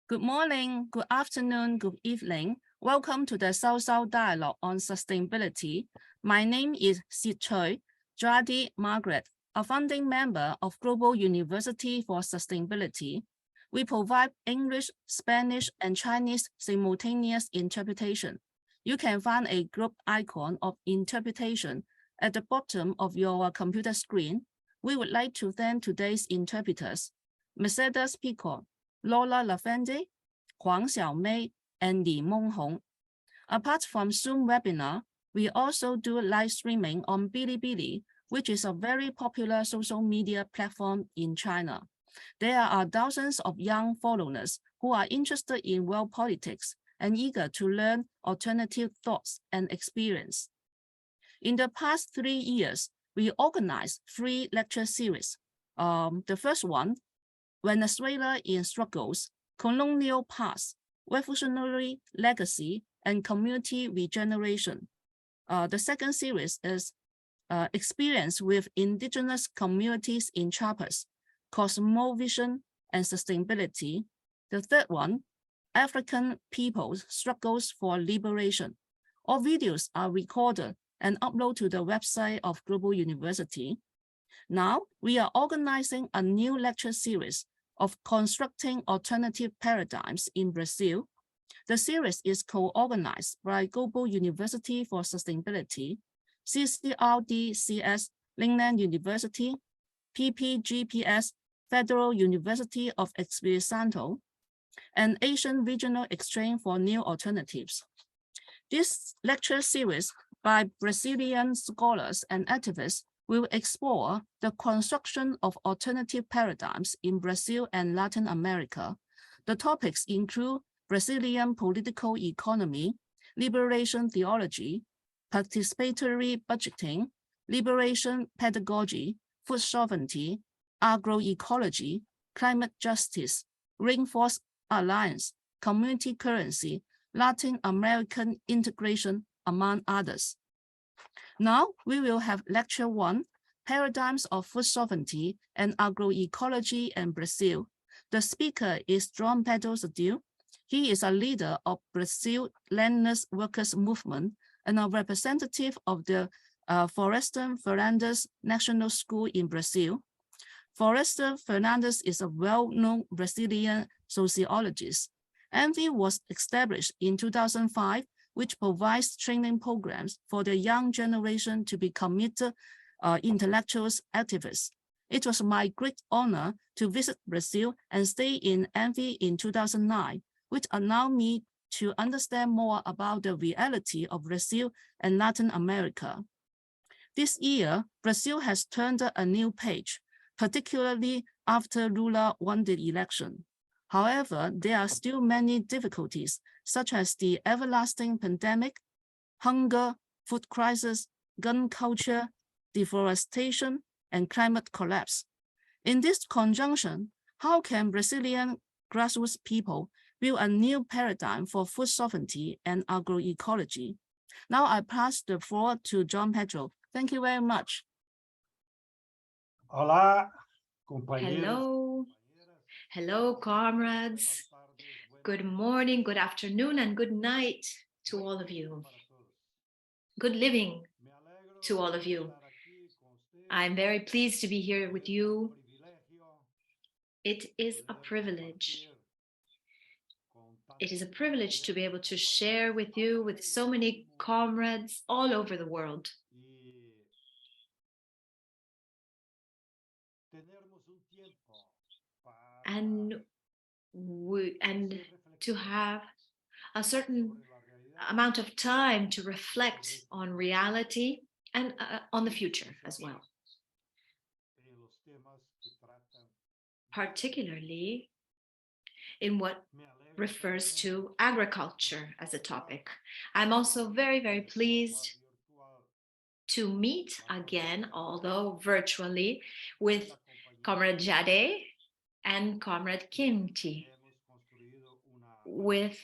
Good morning, good afternoon, good evening. Welcome to the South-South Dialogue on Sustainability. My name is Tsui, Jade, Margaret, a founding member of Global University for Sustainability. We provide English, Spanish, and Chinese simultaneous interpretation. You can find a group icon of interpretation at the bottom of your computer screen. We would like to thank today's interpreters, Mercedes Picot, Lola Lafende, Huang Xiaomei, and Li Monghong. Apart from Zoom webinar, we also do live streaming on Bilibili, which is a very popular social media platform in China. There are thousands of young followers who are interested in world politics and eager to learn alternative thoughts and experience. In the past 3 years, we organized 3 lecture series. The first one, Venezuela in Struggles, Colonial Past, Revolutionary Legacy, and Community Regeneration. The second series is Experience with Indigenous Communities in Chiapas, Cosmovision and Sustainability. The third one, African People's Struggles for Liberation. All videos are recorded and uploaded to the website of Global University. Now, we are organizing a new lecture series of Constructing Alternative Paradigms in Brazil. The series is co-organized by Global University for Sustainability, CCRD-CS, Lingnan University, PPGPS, Federal University of Espírito Santo, and Asian Regional Exchange for New Alternatives. This lecture series by Brazilian scholars and activists will explore the construction of alternative paradigms in Brazil and Latin America. The topics include Brazilian political economy, liberation theology, participatory budgeting, liberation pedagogy, food sovereignty, agroecology, climate justice, rainforest alliance, community currency, Latin American integration, among others. Now we will have lecture 1, Paradigms of Food Sovereignty and Agroecology in Brazil. The speaker is João Pedro Zadil. He is a leader of Brazil Landless Workers Movement and a representative of the Florestan Fernandes National School in Brazil. Florestan Fernandes is a well-known Brazilian sociologist. ENVI was established in 2005, which provides training programs for the young generation to be committed intellectuals activists. It was my great honor to visit Brazil and stay in ENVI in 2009, which allowed me to understand more about the reality of Brazil and Latin America. This year, Brazil has turned a new page, particularly after Lula won the election. However, there are still many difficulties, such as the everlasting pandemic, hunger, food crisis, gun culture, deforestation, and climate collapse. In this conjunction, how can Brazilian grassroots people build a new paradigm for food sovereignty and agroecology? Now I pass the floor to João Pedro. Thank you very much. Hola, Hello. Hello, comrades. Good morning, good afternoon, and good night to all of you. Good living to all of you. I'm very pleased to be here with you. It is a privilege. It is a privilege to be able to share with you, with so many comrades all over the world. And to have a certain amount of time to reflect on reality and on the future as well. Particularly in what refers to agriculture as a topic. I'm also very, very pleased to meet again, although virtually, with Comrade Jade and Comrade Kimti, with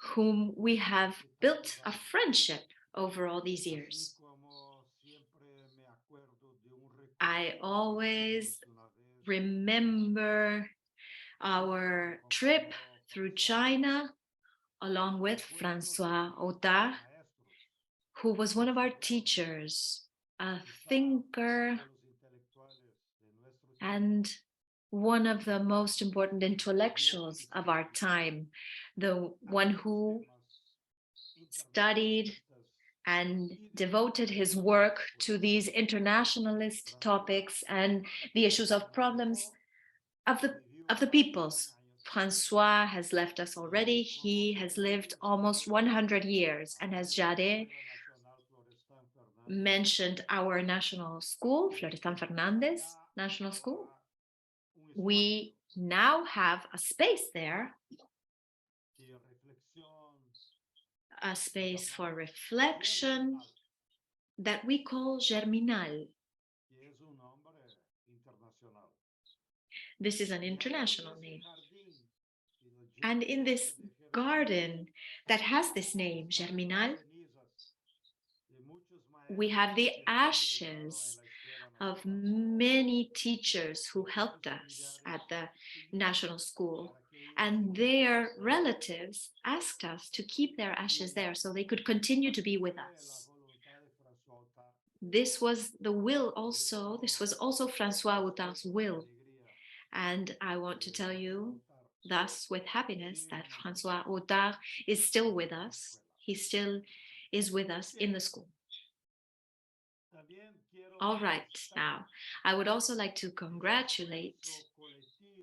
whom we have built a friendship over all these years. I always remember our trip through China, along with François Autard, who was one of our teachers, a thinker, and one of the most important intellectuals of our time, the one who studied and devoted his work to these internationalist topics and the issues of problems of the peoples. François has left us already. He has lived almost 100 years, and as Jade mentioned, our national school, Florestan Fernandez National School, we now have a space there, a space for reflection that we call Germinal. This is an international name. And in this garden that has this name, Germinal, we have the ashes of many teachers who helped us at the national school, and their relatives asked us to keep their ashes there so they could continue to be with us. This was the will also, this was also François Autard's will. And I want to tell you thus with happiness that François Autard is still with us. He still is with us in the school. All right, now, I would also like to congratulate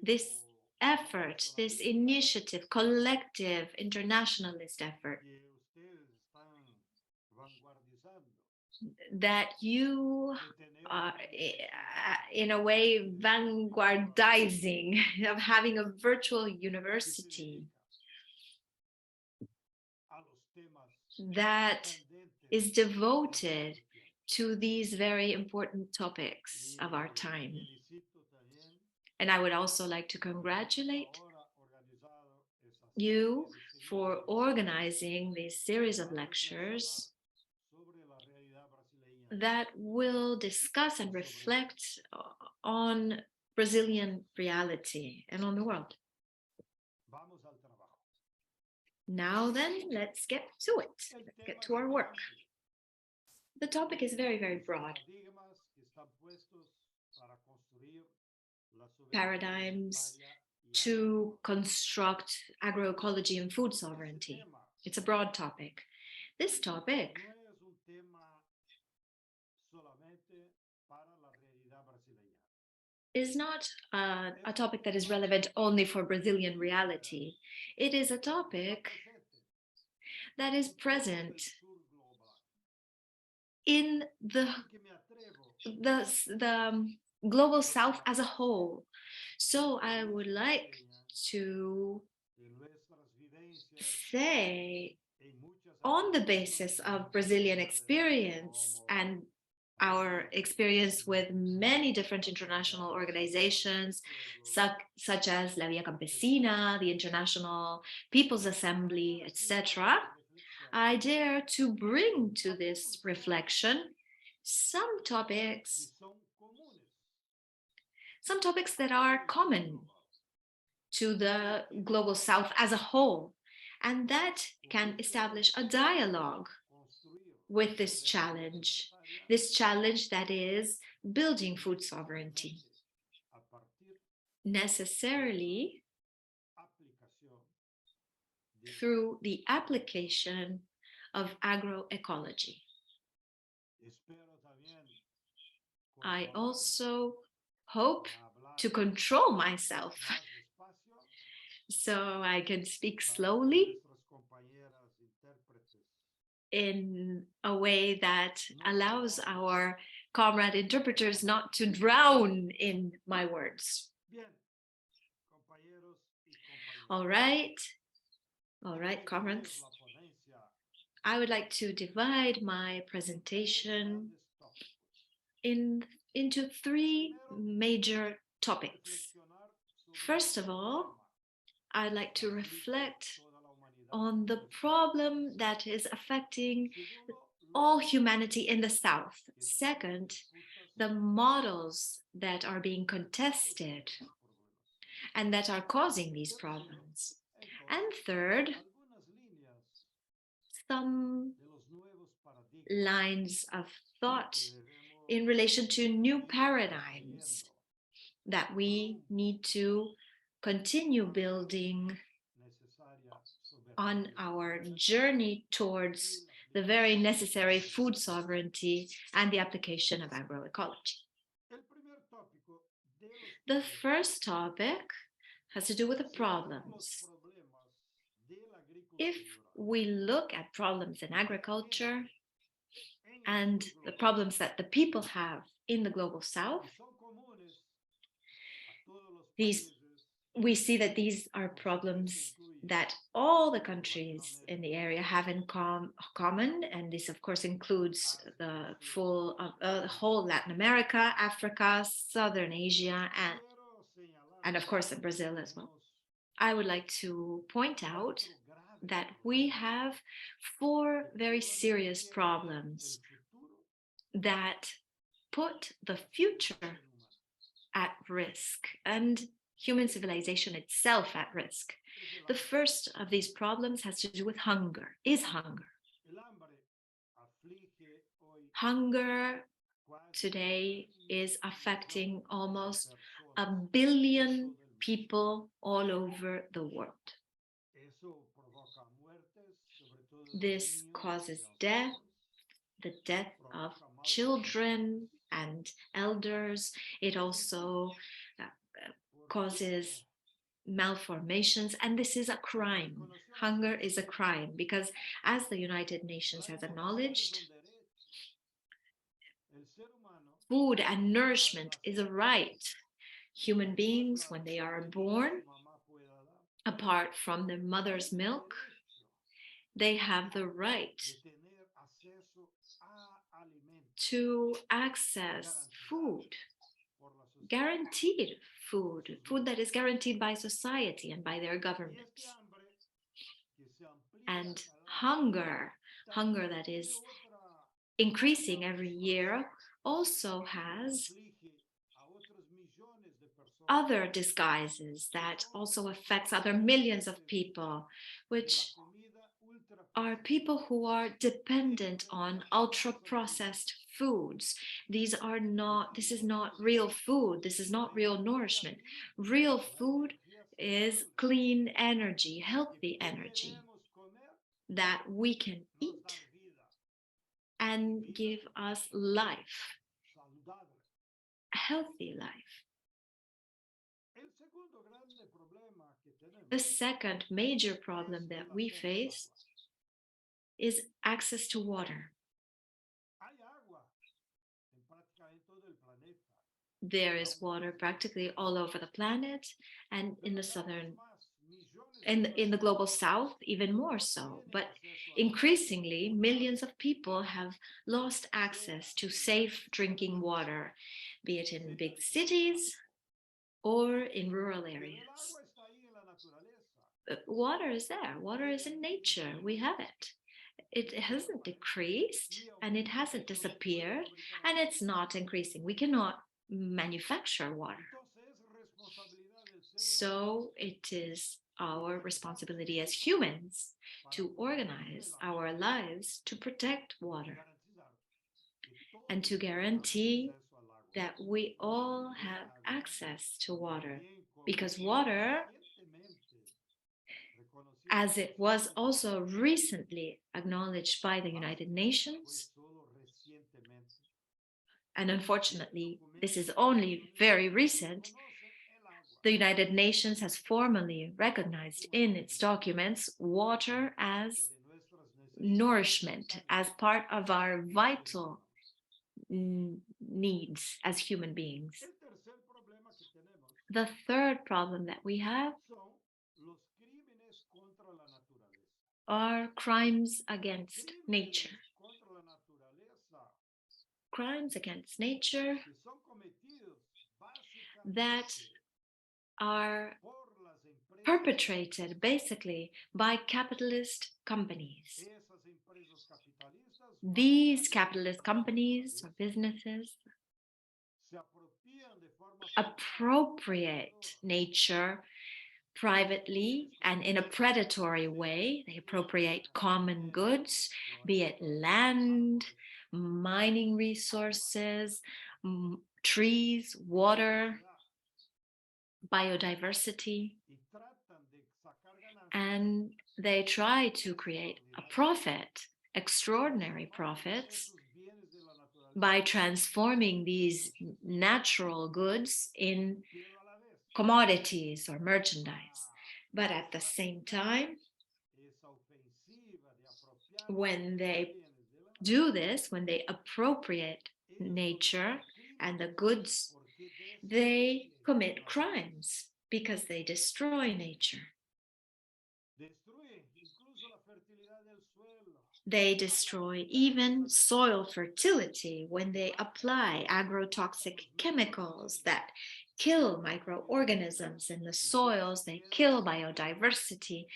this effort, this initiative, collective internationalist effort that you are in a way vanguardizing, of having a virtual university that is devoted to these very important topics of our time. And I would also like to congratulate you for organizing this series of lectures that will discuss and reflect on Brazilian reality and on the world. Now then, let's get to it. Let's get to our work. The topic is very, very broad. Paradigms to construct agroecology and food sovereignty. It's a broad topic. This topic is not a topic that is relevant only for Brazilian reality. It is a topic that is present in the global South as a whole. So I would like to say, on the basis of Brazilian experience and our experience with many different international organizations, such as La Via Campesina, the International People's Assembly, etc., I dare to bring to this reflection some topics that are common to the global South as a whole, and that can establish a dialogue with this challenge that is building food sovereignty, necessarily through the application of agroecology. I also hope to control myself so I can speak slowly in a way that allows our comrade interpreters not to drown in my words. All right, comrades. I would like to divide my presentation into three major topics. First of all, I'd like to reflect on the problem that is affecting all humanity in the South. Second, the models that are being contested and that are causing these problems. And third, some lines of thought in relation to new paradigms that we need to continue building on our journey towards the very necessary food sovereignty and the application of agroecology. The first topic has to do with the problems. If we look at problems in agriculture and the problems that the people have in the global south, we see that these are problems that all the countries in the area have in common, and this of course includes the whole Latin America, Africa, Southern Asia, and of course in Brazil as well. I would like to point out that we have 4 very serious problems that put the future at risk and human civilization itself at risk. The first of these problems has to do with hunger, hunger. Hunger today is affecting almost 1 billion people all over the world. This causes death, the death of children and elders. It also causes malformations, and this is a crime. Hunger is a crime because, as the United Nations has acknowledged, food and nourishment is a right. Human beings, when they are born, apart from their mother's milk, they have the right to access food, guaranteed food that is guaranteed by society and by their governments. And hunger that is increasing every year also has other disguises that also affects other millions of people, which are people who are dependent on ultra-processed foods. This is not real food. This is not real nourishment. Real food is clean energy, healthy energy that we can eat and give us life, a healthy life. The second major problem that we face is access to water. There is water practically all over the planet, and in the global south even more so. But increasingly, millions of people have lost access to safe drinking water, be it in big cities or in rural areas. Water is there. Water is in nature. We have it. It hasn't decreased and it hasn't disappeared, and it's not increasing. We cannot manufacture water. So it is our responsibility as humans to organize our lives to protect water and to guarantee that we all have access to water, because water, as it was also recently acknowledged by the United Nations, and unfortunately this is only very recent, the United Nations has formally recognized in its documents water as nourishment, as part of our vital needs as human beings. The third problem that we have are crimes against nature. Crimes against nature that are perpetrated basically by capitalist companies. These capitalist companies or businesses appropriate nature privately and in a predatory way. They appropriate common goods, be it land, mining resources, trees, water, biodiversity, and they try to create a profit, extraordinary profits, by transforming these natural goods in commodities or merchandise. But at the same time, when they do this, when they appropriate nature and the goods, they commit crimes because they destroy nature. They destroy even soil fertility when they apply agrotoxic chemicals that kill microorganisms in the soils, they kill biodiversity,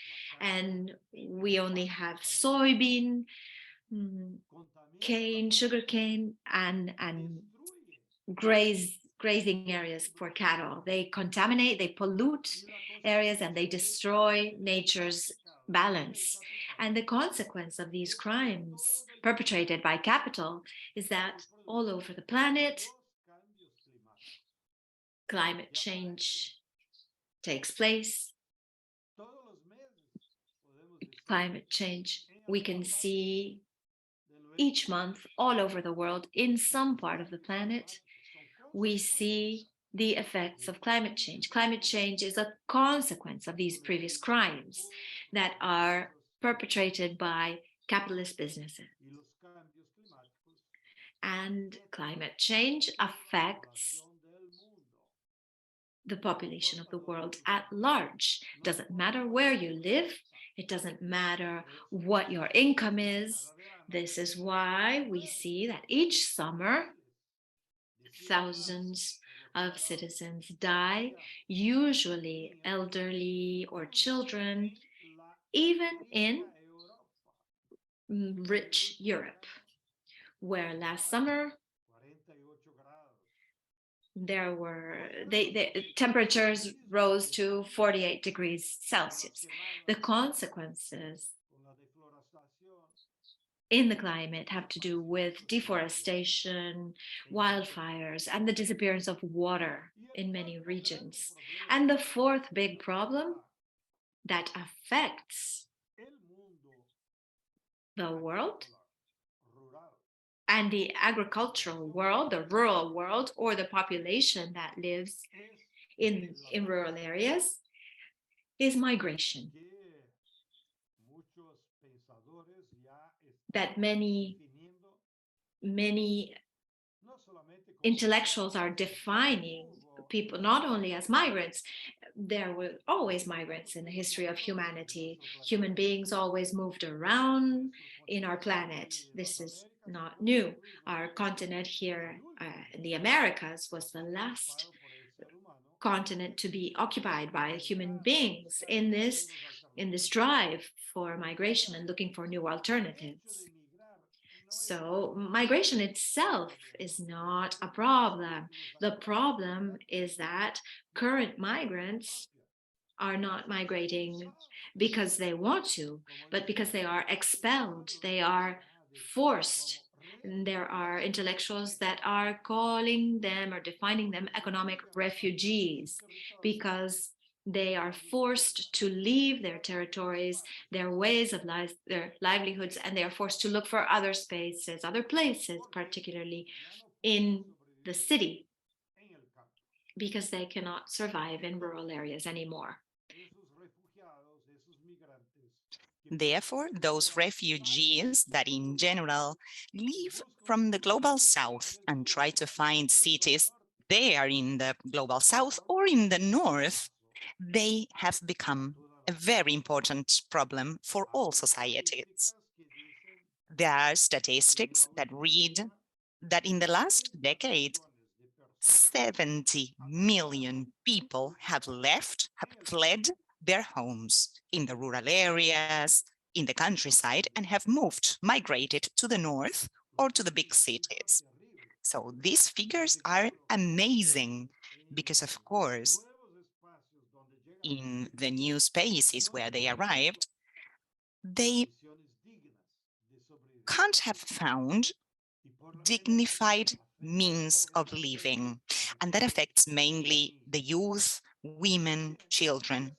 and we only have soybean, cane, sugarcane, and grazing areas for cattle. They contaminate, they pollute areas, and they destroy nature's balance. And the consequence of these crimes perpetrated by capital is that all over the planet, climate change takes place. Climate change, we can see each month all over the world, in some part of the planet, we see the effects of climate change. Climate change is a consequence of these previous crimes that are perpetrated by capitalist businesses. And climate change affects the population of the world at large. It doesn't matter where you live. It doesn't matter what your income is. This is why we see that each summer, thousands of citizens die, usually elderly or children, even in rich Europe, where last summer there were temperatures rose to 48 degrees Celsius. The consequences in the climate have to do with deforestation, wildfires, and the disappearance of water in many regions. And the fourth big problem that affects the world and the agricultural world, the rural world, or the population that lives in rural areas, is migration. That many intellectuals are defining people not only as migrants. There were always migrants in the history of humanity. Human beings always moved around in our planet. This is not new. Our continent here in the Americas was the last continent to be occupied by human beings in this drive for migration and looking for new alternatives. So migration itself is not a problem. The problem is that current migrants are not migrating because they want to, but because they are expelled, they are forced. And there are intellectuals that are calling them or defining them economic refugees because they are forced to leave their territories, their ways of life, their livelihoods, and they are forced to look for other spaces, other places, particularly in the city, because they cannot survive in rural areas anymore. Therefore, those refugees that in general leave from the global south and try to find cities there in the global south or in the north, they have become a very important problem for all societies. There are statistics that read that in the last decade, 70 million people have fled their homes in the rural areas, in the countryside, and have migrated to the north or to the big cities. So these figures are amazing because, of course, in the new spaces where they arrived, they can't have found dignified means of living, and that affects mainly the youth, women, children.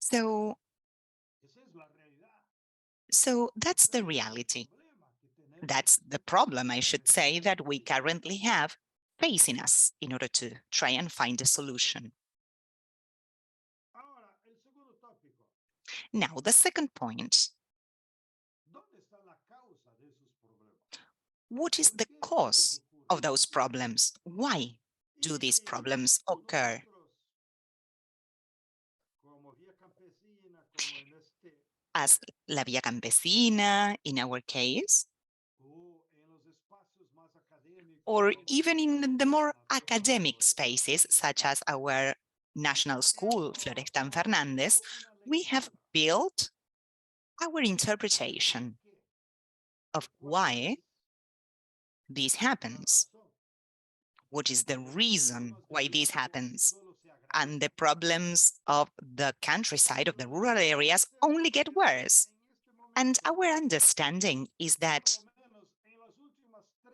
So that's the reality. That's the problem, I should say, that we currently have facing us in order to try and find a solution. Now, the second point. What is the cause of those problems? Why do these problems occur? As La Vía Campesina, in our case, or even in the more academic spaces, such as our national school, Florestan Fernández, we have built our interpretation of why this happens. What is the reason why this happens? And the problems of the countryside, of the rural areas, only get worse. And our understanding is that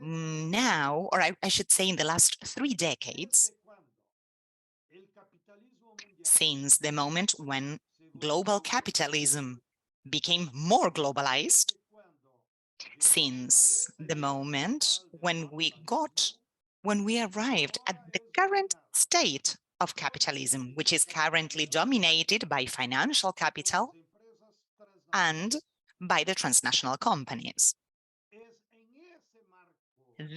now, or I should say in the last 3 decades, since the moment when global capitalism became more globalized, since the moment when we arrived at the current state of capitalism, which is currently dominated by financial capital and by the transnational companies.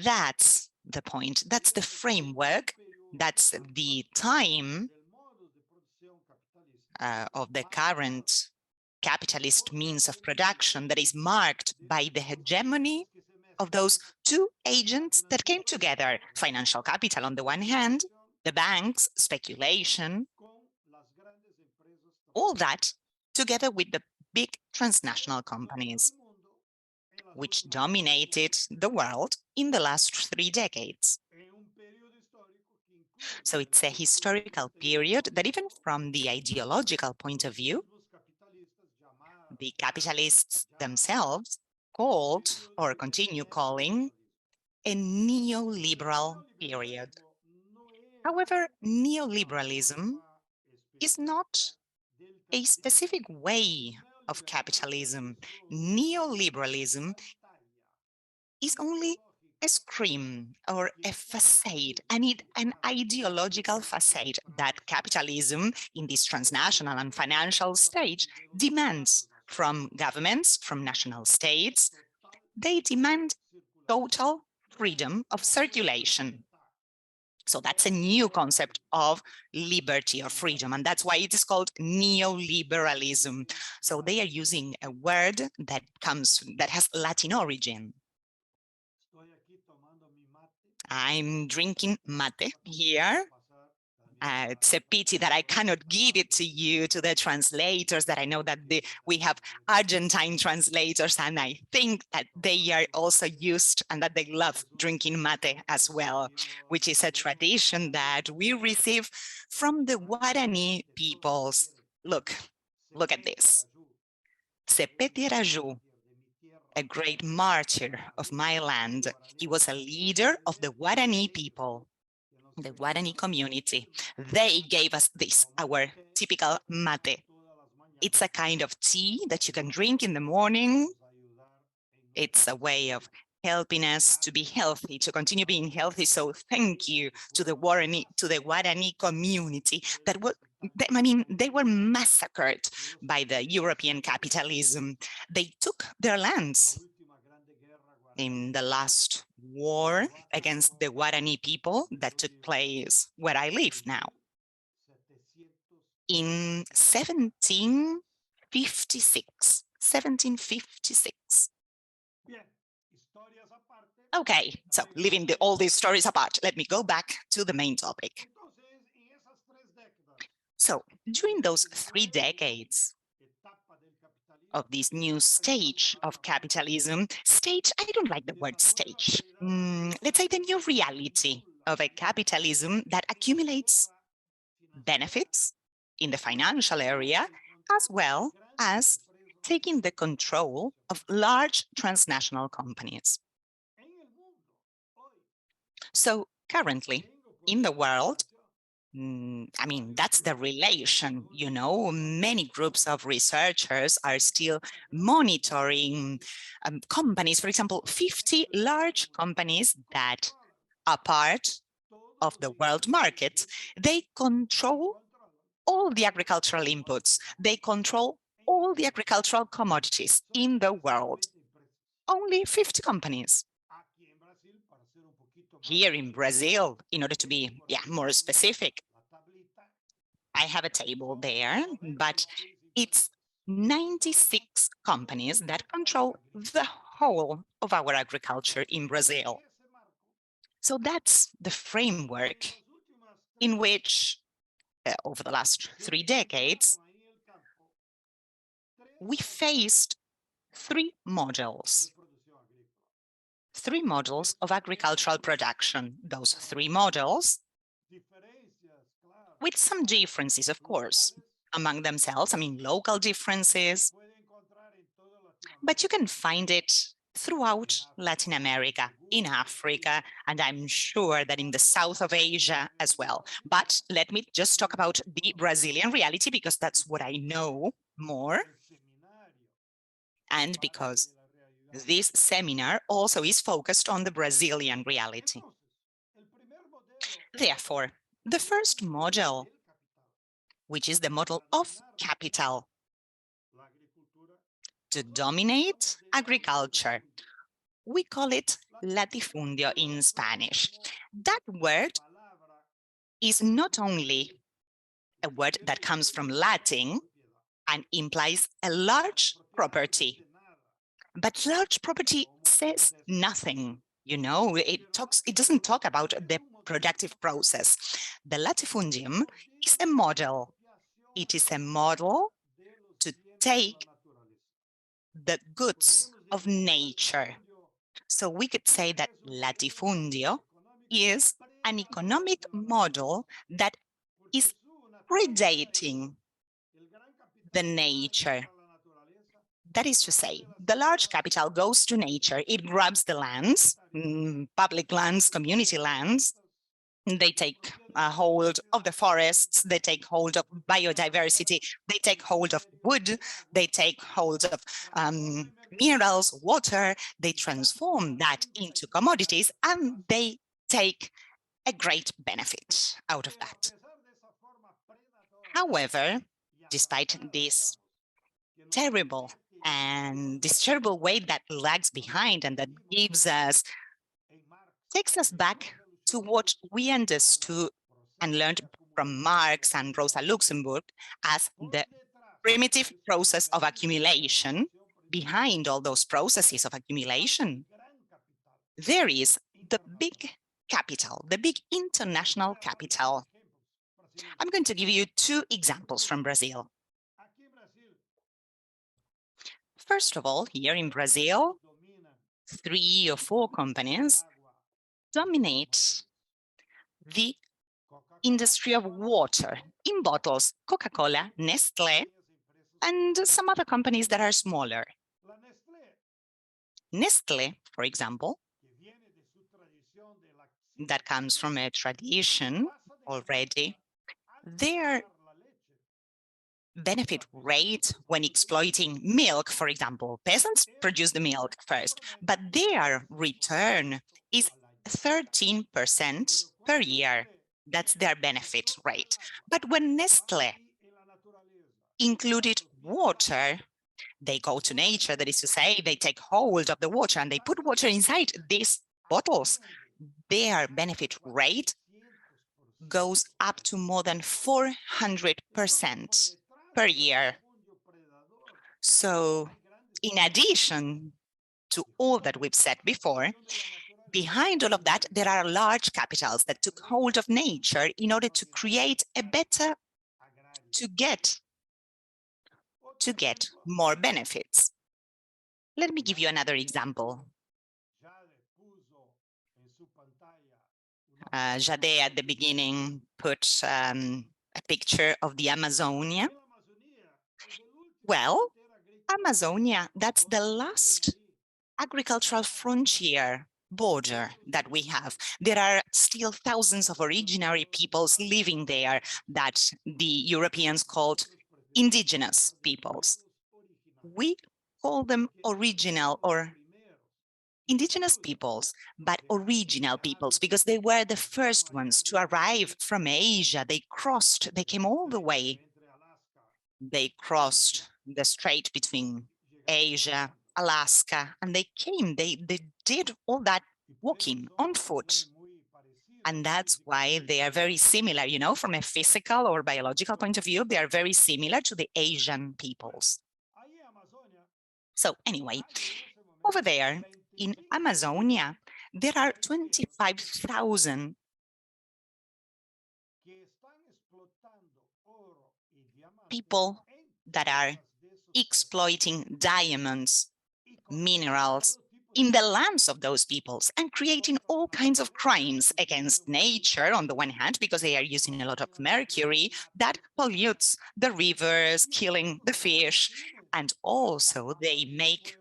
That's the point, that's the framework, that's the time of the current capitalist means of production that is marked by the hegemony of those two agents that came together, financial capital on the one hand, the banks, speculation, all that together with the big transnational companies, which dominated the world in the last 3 decades. So it's a historical period that even from the ideological point of view, the capitalists themselves called or continue calling a neoliberal period. However, neoliberalism is not a specific way of capitalism. Neoliberalism is only a scream or a facade, an ideological facade that capitalism in this transnational and financial stage demands from governments, from national states. They demand total freedom of circulation. So that's a new concept of liberty or freedom, and that's why it is called neoliberalism. So they are using a word that has Latin origin. I'm drinking mate here. It's a pity that I cannot give it to you, to the translators, that I know that we have Argentine translators, and I think that they are also used and that they love drinking mate as well, which is a tradition that we receive from the Guarani peoples. Look at this. Sepeti Raju, a great martyr of my land. He was a leader of the Guarani people, the Guarani community. They gave us this, our typical mate. It's a kind of tea that you can drink in the morning. It's a way of helping us to be healthy, to continue being healthy. So thank you to the Guarani community they were massacred by the European capitalism. They took their lands in the last war against the Guarani people that took place where I live now. In 1756. Okay, so leaving all these stories apart, let me go back to the main topic. So during those 3 decades of this new stage of capitalism, I don't like the word stage. Let's say the new reality of a capitalism that accumulates benefits in the financial area, as well as taking the control of large transnational companies. So currently in the world, I mean, that's the relation, you know, many groups of researchers are still monitoring companies, for example, 50 large companies that are part of the world market. They control all the agricultural inputs. They control all the agricultural commodities in the world. Only 50 companies. Here in Brazil, in order to be more specific, I have a table there, but it's 96 companies that control the whole of our agriculture in Brazil. So that's the framework in which, over the last 3 decades, we faced three models of agricultural production. Those three models, with some differences, of course, among themselves, I mean, local differences, but you can find it throughout Latin America, in Africa, and I'm sure that in the south of Asia as well. But let me just talk about the Brazilian reality, because that's what I know more, and because this seminar also is focused on the Brazilian reality. Therefore, the first model, which is the model of capital, to dominate agriculture. We call it latifundio in Spanish. That word is not only a word that comes from Latin and implies a large property, but large property says nothing. You know, it doesn't talk about the productive process. The latifundium is a model. It is a model to take the goods of nature. So we could say that latifundio is an economic model that is predating the nature. That is to say, the large capital goes to nature. It grabs the lands, public lands, community lands. They take hold of the forests, they take hold of biodiversity, they take hold of wood, they take hold of minerals, water, they transform that into commodities, and they take a great benefit out of that. However, despite this terrible way that lags behind and that takes us back to what we understood and learned from Marx and Rosa Luxemburg as the primitive process of accumulation. Behind all those processes of accumulation, there is the big capital, the big international capital. I'm going to give you two examples from Brazil. First of all, here in Brazil, 3 or 4 companies dominate the industry of water in bottles: Coca-Cola, Nestlé, and some other companies that are smaller. Nestlé, for example, that comes from a tradition already, their benefit rate when exploiting milk, for example, peasants produce the milk first, but their return is 13% per year. That's their benefit rate. But when Nestlé included water, they go to nature, that is to say, they take hold of the water and they put water inside these bottles. Their benefit rate goes up to more than 400% per year. So in addition to all that we've said before, behind all of that, there are large capitals that took hold of nature in order to create a better, to get more benefits. Let me give you another example. Jade at the beginning put a a picture of the Amazonia. Well, Amazonia, that's the last agricultural frontier border that we have. There are still thousands of originary peoples living there that the Europeans called indigenous peoples. We call them original or indigenous peoples, but original peoples, because they were the first ones to arrive from Asia. They came all the way. They crossed the strait between Asia, Alaska, and they came, they did all that walking on foot. And that's why they are very similar, you know, from a physical or biological point of view, they are very similar to the Asian peoples. So anyway, over there in Amazonia, there are 25,000 people that are exploiting diamonds, minerals in the lands of those peoples and creating all kinds of crimes against nature on the one hand, because they are using a lot of mercury that pollutes the rivers, killing the fish, and also they make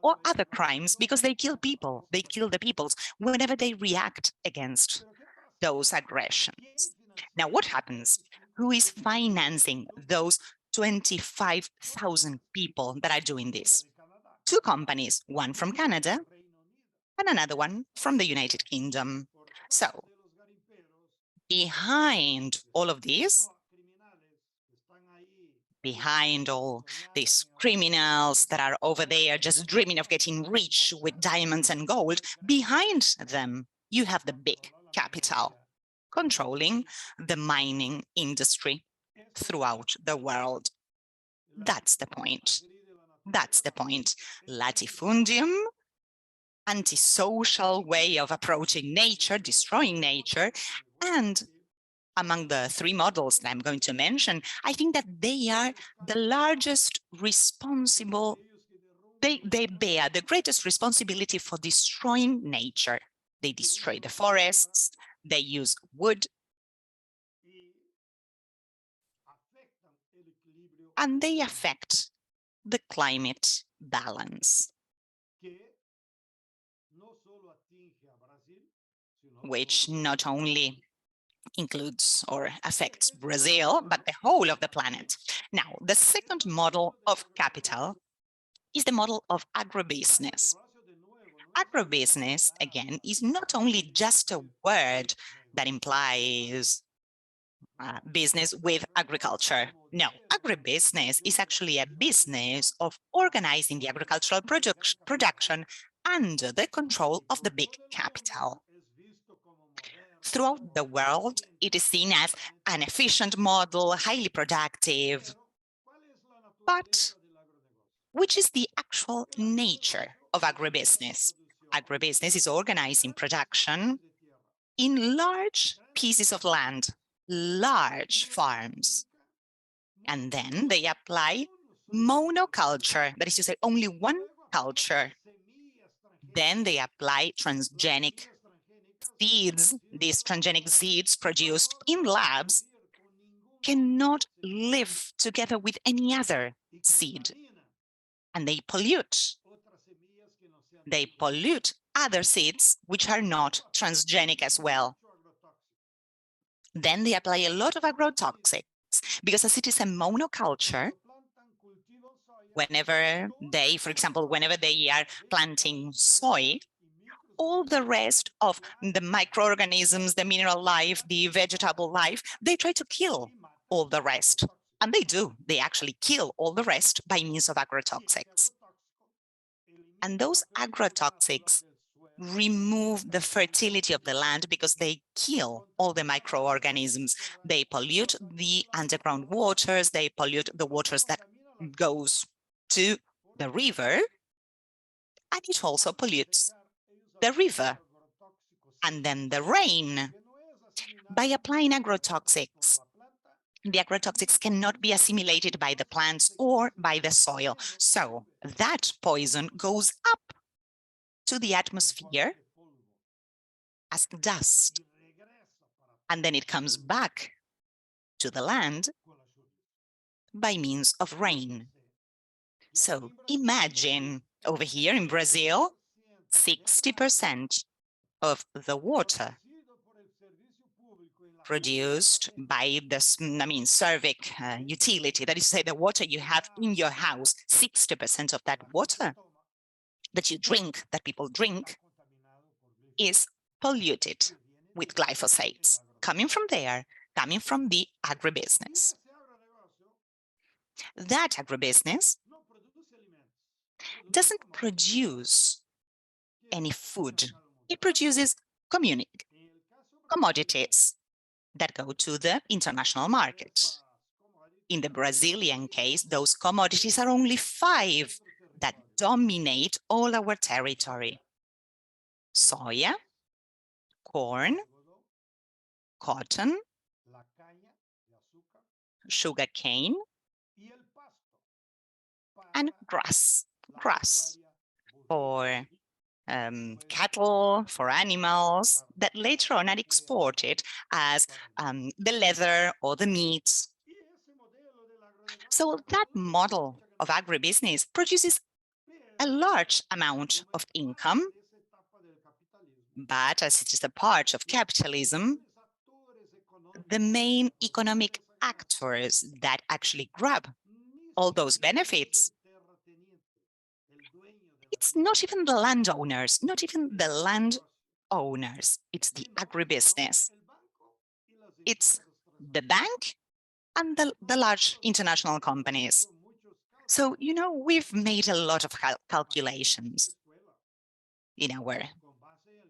or other crimes because they kill people, they kill the peoples whenever they react against those aggressions. Now, what happens? Who is financing those 25,000 people that are doing this? Two companies, one from Canada and another one from the United Kingdom. So behind all of this, behind all these criminals that are over there just dreaming of getting rich with diamonds and gold, behind them, you have the big capital controlling the mining industry throughout the world. That's the point. That's the point. Latifundium, antisocial way of approaching nature, destroying nature, and among the three models that I'm going to mention, I think that they are the largest responsible, they bear the greatest responsibility for destroying nature. They destroy the forests, they use wood, and they affect the climate balance, which not only includes or affects Brazil, but the whole of the planet. Now, the second model of capital is the model of agribusiness. Agribusiness, again, is not only just a word that implies business with agriculture. No, agribusiness is actually a business of organizing the agricultural production under the control of the big capital. Throughout the world, it is seen as an efficient model, highly productive. But which is the actual nature of agribusiness? Agribusiness is organizing production in large pieces of land, large farms. And then they apply monoculture, that is to say, only one culture. Then they apply transgenic seeds. These transgenic seeds produced in labs cannot live together with any other seed, and they pollute. They pollute other seeds which are not transgenic as well. Then they apply a lot of agrotoxics because as it is a monoculture, whenever they, for example, whenever they are planting soy, all the rest of the microorganisms, the mineral life, the vegetable life, they try to kill all the rest. And they do. They actually kill all the rest by means of agrotoxics. And those agrotoxics remove the fertility of the land because they kill all the microorganisms. They pollute the underground waters. They pollute the waters that goes to the river. And it also pollutes the river and then the rain. By applying agrotoxics, the agrotoxics cannot be assimilated by the plants or by the soil. So that poison goes up to the atmosphere as dust, and then it comes back to the land by means of rain. So imagine over here in Brazil, 60% of the water produced by the civic utility, that is to say the water you have in your house, 60% of that water that you drink, that people drink, is polluted with glyphosates, coming from there, coming from the agribusiness. That agribusiness doesn't produce any food. It produces commodities that go to the international market. In the Brazilian case, those commodities are only 5 that dominate all our territory: soya, corn, cotton, sugarcane, and grass for cattle, for animals, that later on are exported as the leather or the meat. So that model of agribusiness produces a large amount of income, but as it is a part of capitalism, the main economic actors that actually grab all those benefits, it's not even the landowners, it's the agribusiness. It's the bank and the large international companies. So, you know, we've made a lot of calculations in our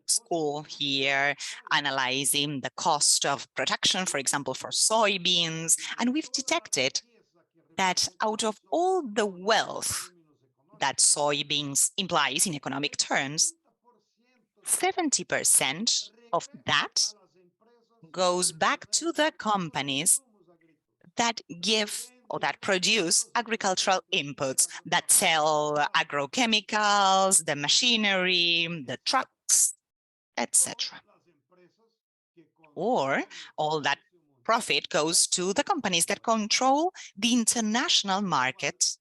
school here, analyzing the cost of production, for example, for soybeans, and we've detected that out of all the wealth that soybeans implies in economic terms, 70% of that goes back to the companies that give or that produce agricultural inputs, that sell agrochemicals, the machinery, the trucks, etc. Or all that profit goes to the companies that control the international market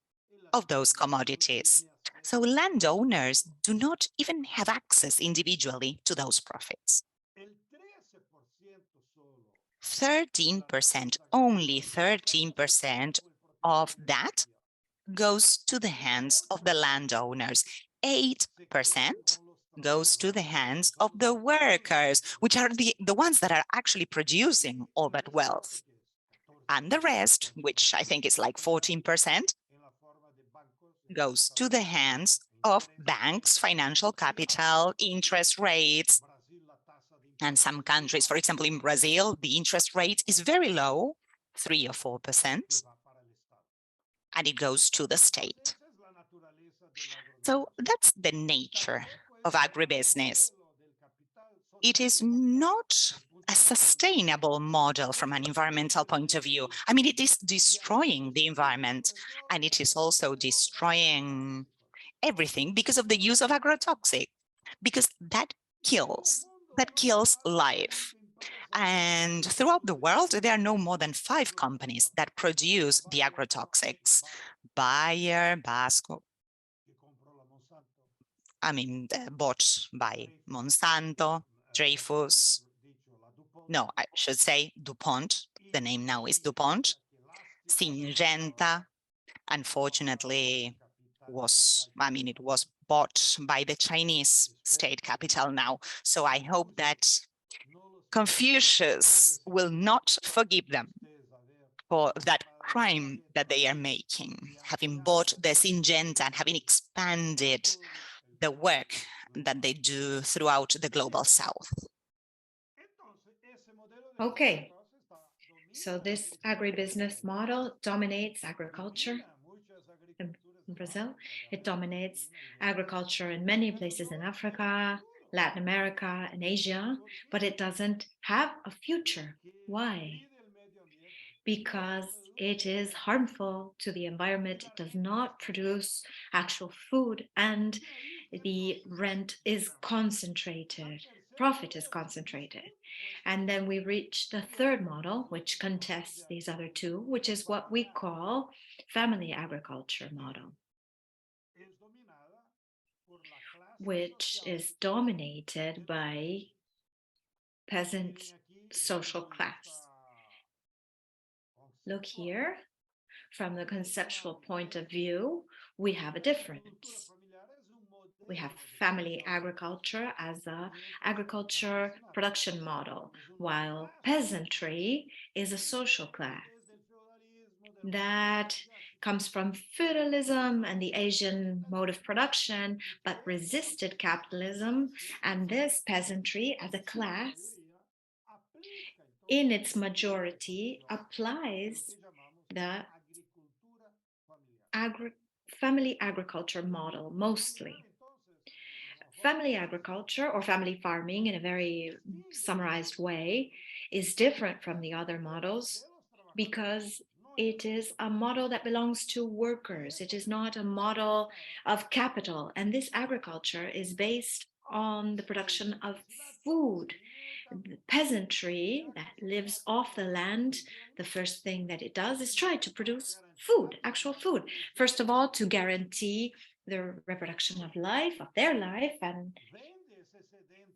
of those commodities. So landowners do not even have access individually to those profits. 13%, only 13% of that goes to the hands of the landowners. 8% goes to the hands of the workers, which are the ones that are actually producing all that wealth. And the rest, which I think is like 14%, goes to the hands of banks, financial capital, interest rates. And some countries, for example, in Brazil, the interest rate is very low, 3 or 4%, and it goes to the state. So that's the nature of agribusiness. It is not a sustainable model from an environmental point of view. I mean, it is destroying the environment, and it is also destroying everything because of the use of agrotoxic, because that kills life. And throughout the world, there are no more than 5 companies that produce the agrotoxics: Bayer, Basco, bought by Monsanto, Dreyfus. No, I should say DuPont. The name now is DuPont. Syngenta, unfortunately, it was bought by the Chinese state capital now. So I hope that Confucius will not forgive them for that crime that they are making, having bought the Syngenta and having expanded the work that they do throughout the global south. Okay, so this agribusiness model dominates agriculture in Brazil. It dominates agriculture in many places in Africa, Latin America, and Asia, but it doesn't have a future. Why? Because it is harmful to the environment. It does not produce actual food, and the rent is concentrated. profit is concentrated. And then we reach the third model, which contests these other two, which is what we call family agriculture model, which is dominated by peasant social class. Look here, from the conceptual point of view, we have a difference. We have family agriculture as an agriculture production model, while peasantry is a social class that comes from feudalism and the Asian mode of production, but resisted capitalism. And this peasantry as a class, in its majority, applies the family agriculture model mostly. Family agriculture or family farming, in a very summarized way, is different from the other models because it is a model that belongs to workers. It is not a model of capital. And this agriculture is based on the production of food. The peasantry that lives off the land, the first thing that it does is try to produce food, actual food. First of all, to guarantee the reproduction of their life and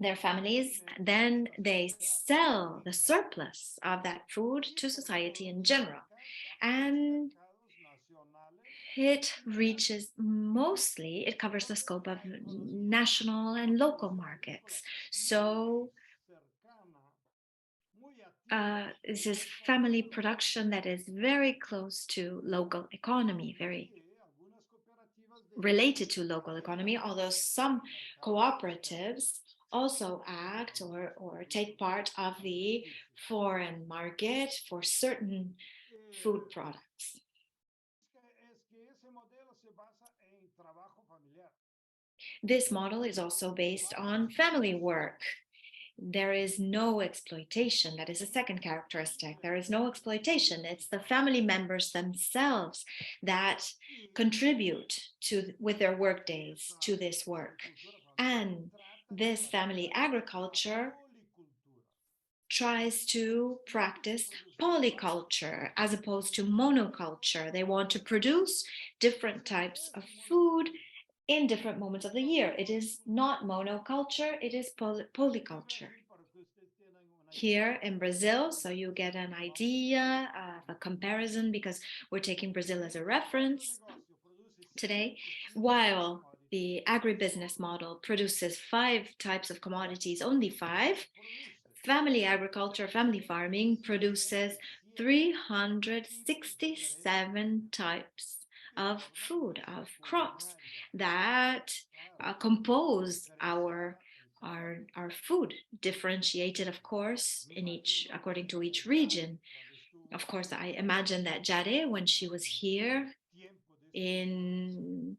their families. Then they sell the surplus of that food to society in general. And it reaches mostly, it covers the scope of national and local markets. So this is family production that is very close to local economy, very related to local economy, although some cooperatives also act or take part of the foreign market for certain food products. This model is also based on family work. There is no exploitation. That is a second characteristic. There is no exploitation. It's the family members themselves that contribute with their work days to this work. And this family agriculture tries to practice polyculture as opposed to monoculture. They want to produce different types of food in different moments of the year. It is not monoculture, it is polyculture. Here in Brazil, so you get an idea of a comparison, because we're taking Brazil as a reference today. While the agribusiness model produces 5 types of commodities, only 5, family agriculture, family farming produces 367 types of food, of crops that compose our food, differentiated, of course, according to each region. Of course, I imagine that Jade, when she was here, when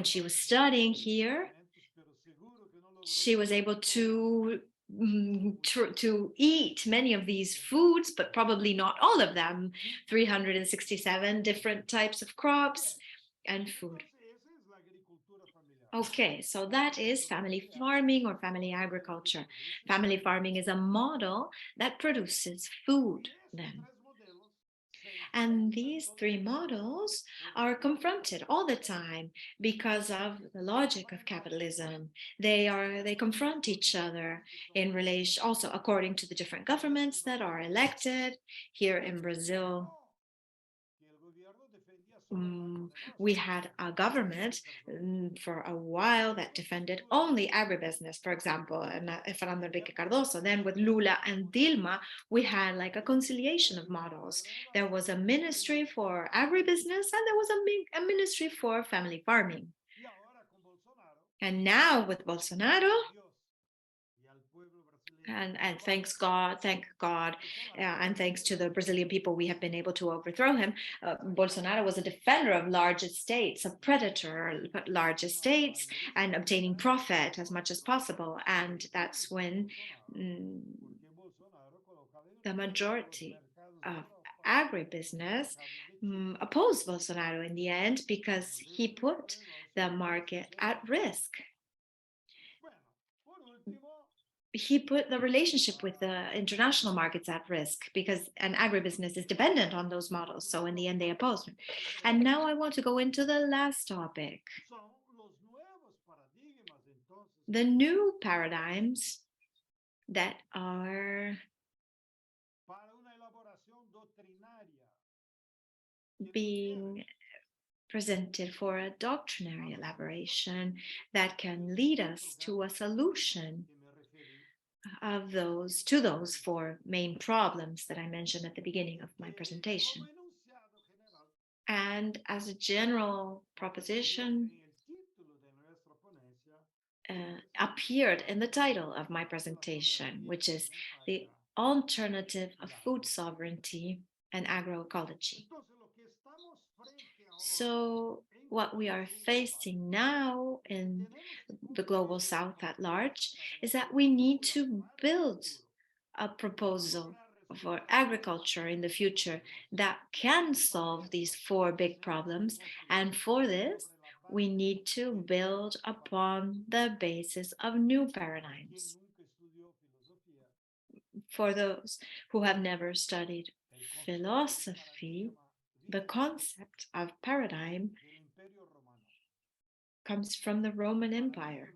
she was studying here, she was able to eat many of these foods, but probably not all of them. 367 different types of crops and food. Okay, so that is family farming or family agriculture. Family farming is a model that produces food then. And these 3 models are confronted all the time because of the logic of capitalism. They confront each other in relation, also according to the different governments that are elected. Here in Brazil, we had a government for a while that defended only agribusiness, for example, and Fernando Enrique Cardoso. Then with Lula and Dilma, we had like a conciliation of models. There was a ministry for agribusiness and there was a ministry for family farming. And now with Bolsonaro, and thank God, and thanks to the Brazilian people, we have been able to overthrow him. Bolsonaro was a defender of large estates, a predator of large estates, and obtaining profit as much as possible. And that's when the majority of agribusiness opposed Bolsonaro in the end, because he put the market at risk. he put the relationship with the international markets at risk because an agribusiness is dependent on those models. So in the end, they opposed him. And now I want to go into the last topic. The new paradigms that are being presented for a doctrinary elaboration that can lead us to a solution of those four main problems that I mentioned at the beginning of my presentation. And as a general proposition, appeared in the title of my presentation, which is the alternative of food sovereignty and agroecology. So what we are facing now in the global south at large is that we need to build a proposal for agriculture in the future that can solve these four big problems. And for this, we need to build upon the basis of new paradigms. For those who have never studied philosophy, the concept of paradigm comes from the Roman Empire.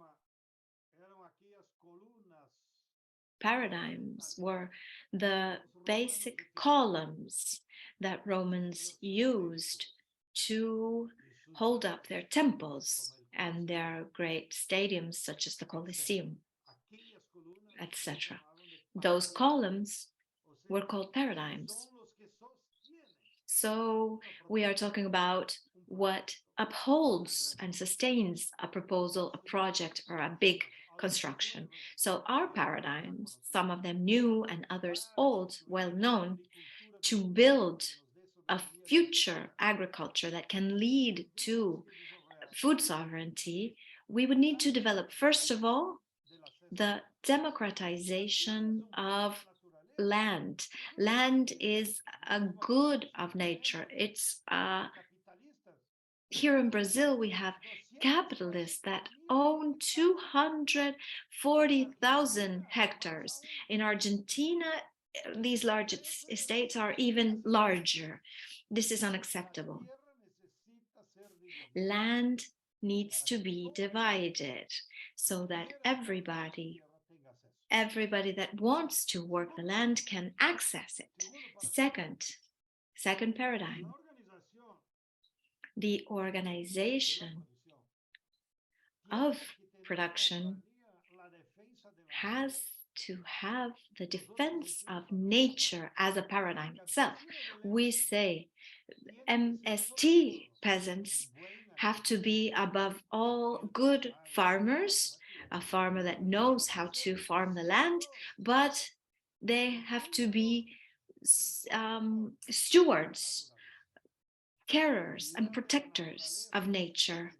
Paradigms were the basic columns that Romans used to hold up their temples and their great stadiums such as the Colosseum, etc. Those columns were called paradigms. So we are talking about what upholds and sustains a proposal, a project, or a big construction. So our paradigms, some of them new and others old, well known, to build a future agriculture that can lead to food sovereignty, we would need to develop, first of all, the democratization of land. Land is a good of nature. It's here in Brazil, we have capitalists that own 240,000 hectares. In Argentina, these large estates are even larger. This is unacceptable. Land needs to be divided so that everybody that wants to work the land can access it. Second paradigm, the organization of production has to have the defense of nature as a paradigm itself. We say MST peasants have to be above all good farmers, a farmer that knows how to farm the land, but they have to be stewards, carers, and protectors of nature.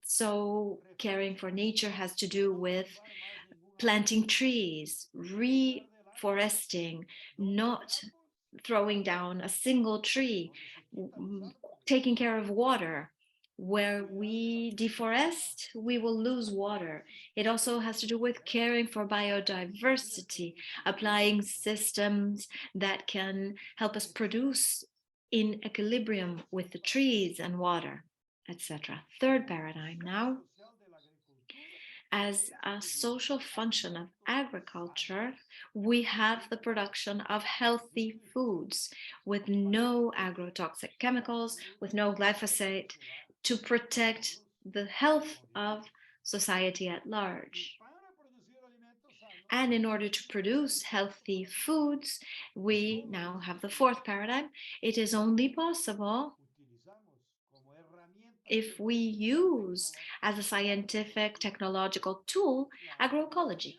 So caring for nature has to do with planting trees, reforesting, not throwing down a single tree, taking care of water. Where we deforest, we will lose water. It also has to do with caring for biodiversity, applying systems that can help us produce in equilibrium with the trees and water, etc. Third paradigm now, as a social function of agriculture, we have the production of healthy foods with no agrotoxic chemicals, with no glyphosate, to protect the health of society at large. And in order to produce healthy foods, we now have the fourth paradigm. It is only possible if we use as a scientific technological tool agroecology.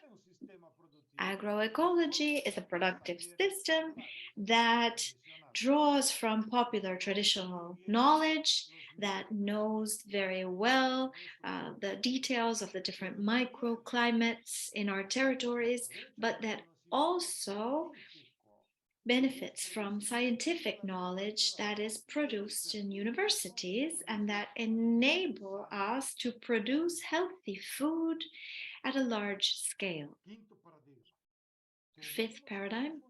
Agroecology is a productive system that draws from popular traditional knowledge, that knows very well the details of the different microclimates in our territories, but that also benefits from scientific knowledge that is produced in universities and that enable us to produce healthy food at a large scale. Fifth paradigm,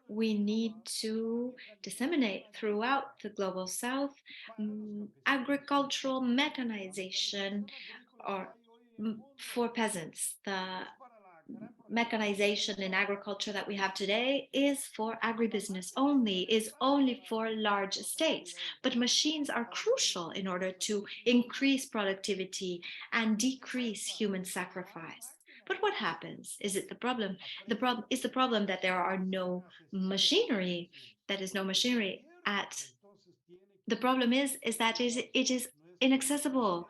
we need to disseminate throughout the global south agricultural mechanization for peasants. The mechanization in agriculture that we have today is for agribusiness only, is only for large estates. But machines are crucial in order to increase productivity and decrease human sacrifice. But what happens? Is it the problem? The problem is that there are no machinery. That is no machinery at. The problem is that it is inaccessible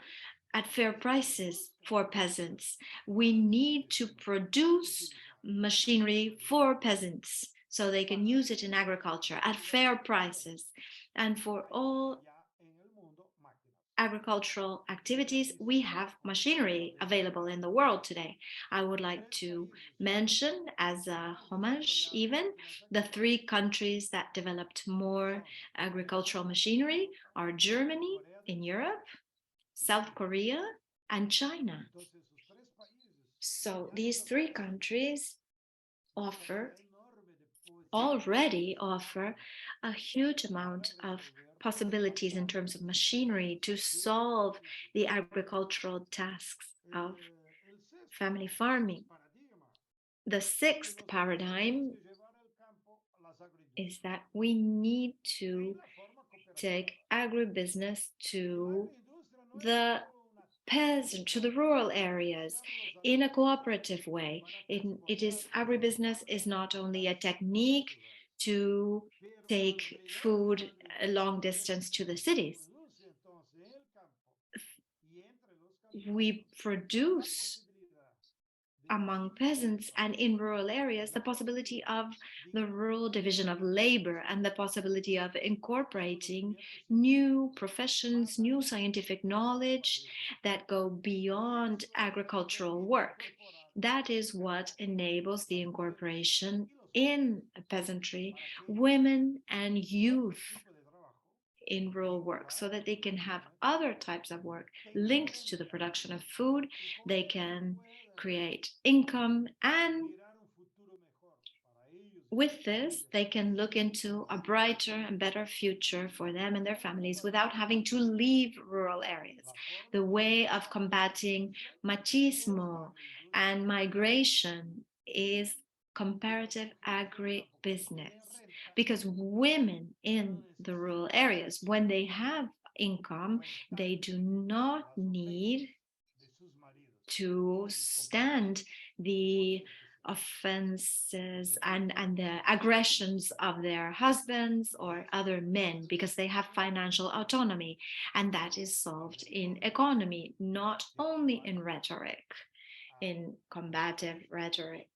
at fair prices for peasants. We need to produce machinery for peasants so they can use it in agriculture at fair prices. And for all agricultural activities, we have machinery available in the world today. I would like to mention, as a homage even, the 3 countries that developed more agricultural machinery are Germany in Europe, South Korea, and China. So these 3 countries already offer a huge amount of possibilities in terms of machinery to solve the agricultural tasks of family farming. The 6th paradigm is that we need to take agribusiness to the peasant, to the rural areas in a cooperative way. Agribusiness is not only a technique to take food a long distance to the cities. We produce among peasants and in rural areas the possibility of the rural division of labor and the possibility of incorporating new professions, new scientific knowledge that go beyond agricultural work. That is what enables the incorporation in peasantry, women and youth in rural work, so that they can have other types of work linked to the production of food. They can create income, and with this, they can look into a brighter and better future for them and their families without having to leave rural areas. The way of combating machismo and migration is comparative agribusiness, because women in the rural areas, when they have income, they do not need to stand the offenses and the aggressions of their husbands or other men, because they have financial autonomy, and that is solved in economy, not only in rhetoric, in combative rhetoric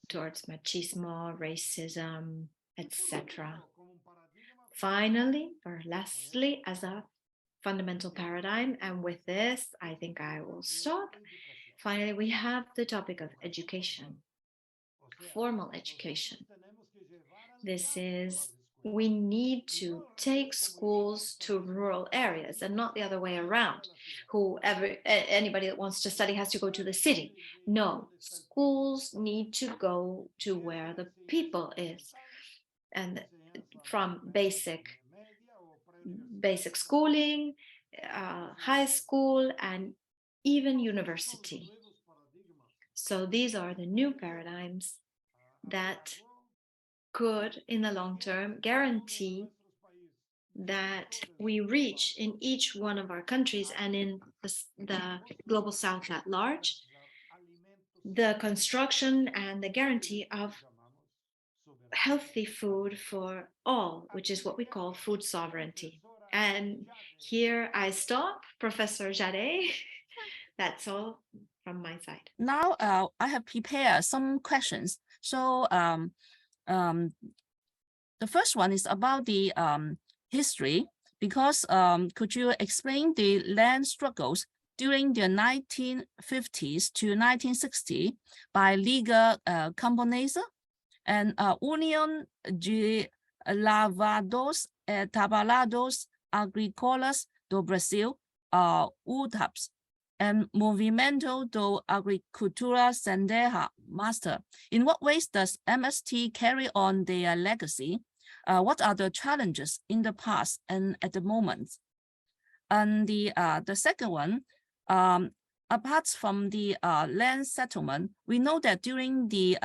towards machismo, racism, etc. Finally, or lastly, as a fundamental paradigm, and with this, I think I will stop. Finally, we have the topic of education, formal education. This is, we need to take schools to rural areas and not the other way around. Anybody that wants to study has to go to the city. No, schools need to go to where the people is, and from basic schooling, high school, and even university. So these are the new paradigms that could, in the long term, guarantee that we reach in each one of our countries and in the global south at large, the construction and the guarantee of healthy food for all, which is what we call food sovereignty. And here I stop, Professor Jade. That's all from my side. Now I have prepared some questions. So the first one is about the history, because could you explain the land struggles during the 1950s to 1960 by Liga Camponesa and Unión de Lavrados e Trabalhadores Agrícolas do Brasil, UTAPS, and Movimento do Agricultura Sendeja Master. In what ways does MST carry on their legacy? What are the challenges in the past and at the moment? And the second one, apart from the land settlement, we know that during the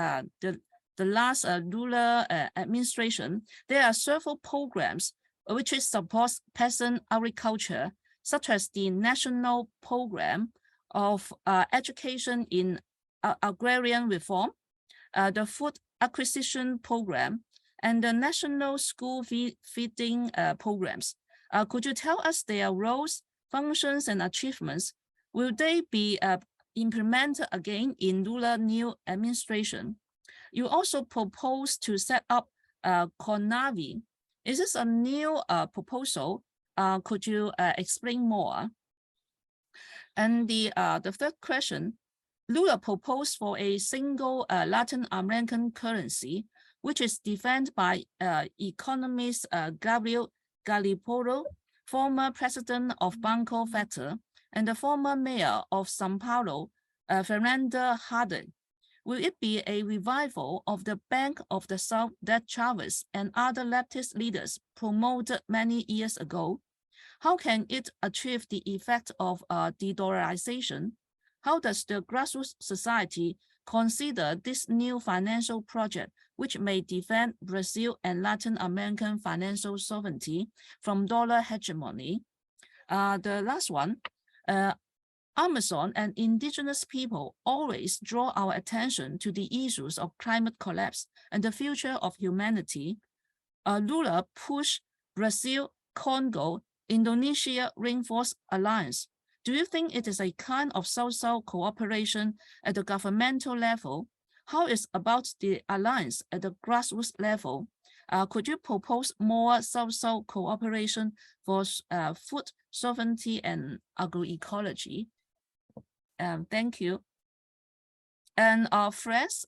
last rural administration, there are several programs which supports peasant agriculture, such as the National Program of Education in Agrarian Reform, the Food Acquisition Program, and the National School Feeding Programs. Could you tell us their roles, functions, and achievements? Will they be implemented again in rural new administration? You also propose to set up CONAVI. Is this a new proposal? Could you explain more? And the third question, Lula proposed for a single Latin American currency, which is defended by economist Gabriel Gallipodo, former president of Banco Feta, and the former mayor of São Paulo, Fernanda Haddad. Will it be a revival of the Bank of the South that Chavez and other leftist leaders promoted many years ago? How can it achieve the effect of de-dollarization? How does the grassroots society consider this new financial project, which may defend Brazil and Latin American financial sovereignty from dollar hegemony? The last one, Amazon and indigenous people always draw our attention to the issues of climate collapse and the future of humanity. Lula pushed Brazil, Congo, Indonesia Rainforest Alliance. Do you think it is a kind of South-South cooperation at the governmental level? How is about the alliance at the grassroots level? Could you propose more South-South cooperation for food sovereignty and agroecology? Thank you. And friends,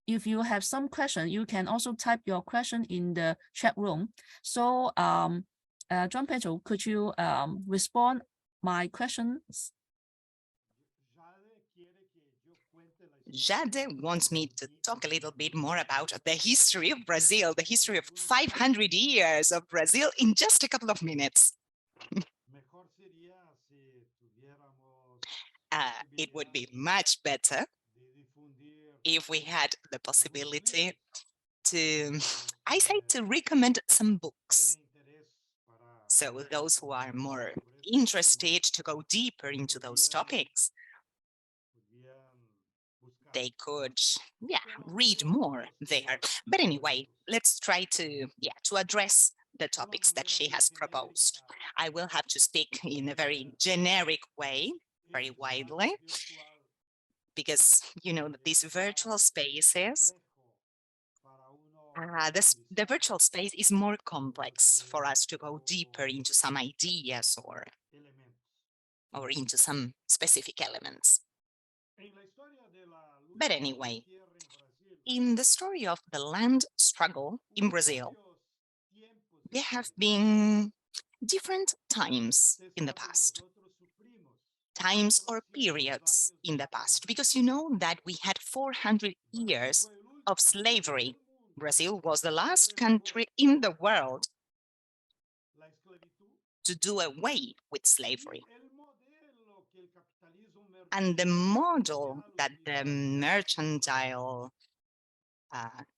if you have some question, you can also type your question in the chat room. So, John Pedro, could you respond my questions? Jade wants me to talk a little bit more about the history of Brazil, the history of 500 years of Brazil in just a couple of minutes. It would be much better if we had the possibility to, I say, to recommend some books. So those who are more interested to go deeper into those topics, they could, read more there. But anyway, let's try to address the topics that she has proposed. I will have to speak in a very generic way, very widely, because, you know, these virtual spaces, the virtual space is more complex for us to go deeper into some ideas or into some specific elements. But anyway, in the story of the land struggle in Brazil, there have been different times in the past, times or periods in the past, because you know that we had 400 years of slavery. Brazil was the last country in the world to do away with slavery. And the model that the mercantile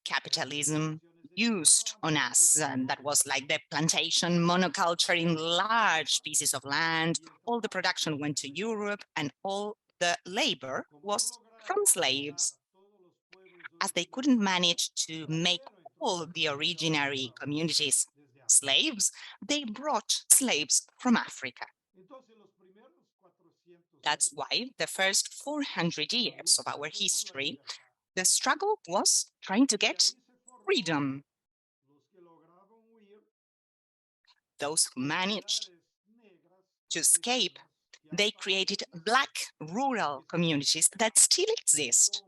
capitalism used on us, and that was like the plantation monoculture in large pieces of land. All the production went to Europe and all the labor was from slaves. As they couldn't manage to make all the originary communities slaves, they brought slaves from Africa. That's why the first 400 years of our history, the struggle was trying to get freedom. Those who managed to escape, they created black rural communities that still exist.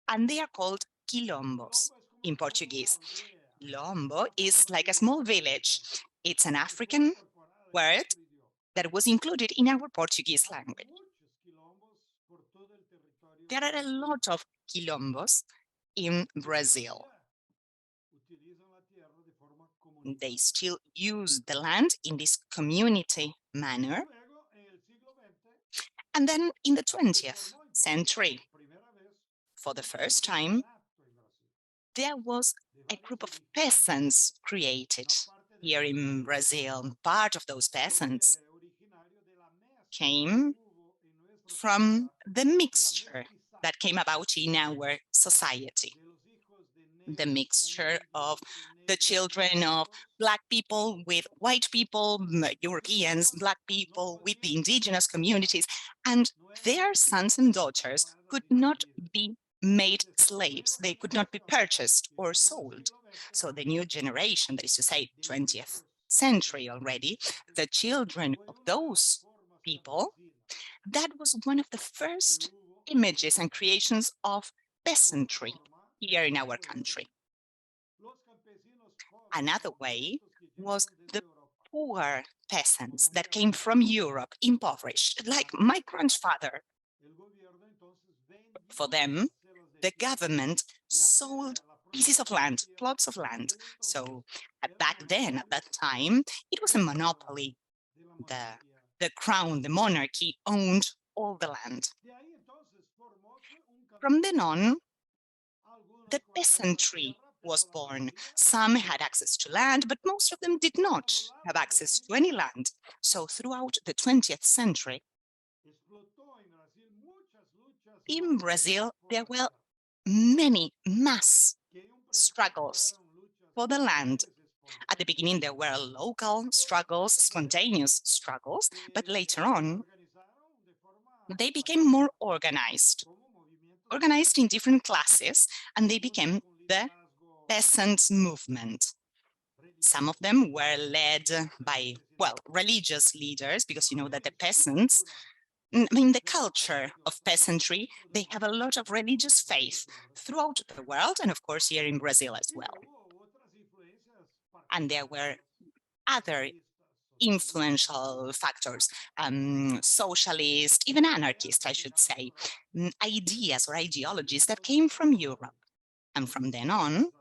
And they are called quilombos in Portuguese. Quilombo is like a small village. It's an African word that was included in our Portuguese language. There are a lot of quilombos in Brazil. They still use the land in this community manner. And then in the 20th century, for the first time, there was a group of peasants created here in Brazil. Part of those peasants came from the mixture that came about in our society. The mixture of the children of Black people with white people, Europeans, Black people with the indigenous communities, and their sons and daughters could not be made slaves. They could not be purchased or sold. So the new generation, that is to say, 20th century already, the children of those people, that was one of the first images and creations of peasantry here in our country. Another way was the poor peasants that came from Europe, impoverished, like my grandfather. For them, the government sold pieces of land, plots of land. So back then, at that time, it was a monopoly. The crown, the monarchy, owned all the land. From then on, the peasantry was born. Some had access to land, but most of them did not have access to any land. So throughout the 20th century, in Brazil, there were many mass struggles for the land. At the beginning, there were local struggles, spontaneous struggles, but later on, they became more organized in different classes, and they became the peasants' movement. Some of them were led by, well, religious leaders, because you know that the peasants, I mean, the culture of peasantry, they have a lot of religious faith throughout the world, and of course here in Brazil as well. And there were other influential factors, socialist, even anarchist, I should say, ideas or ideologies that came from Europe. And from then on,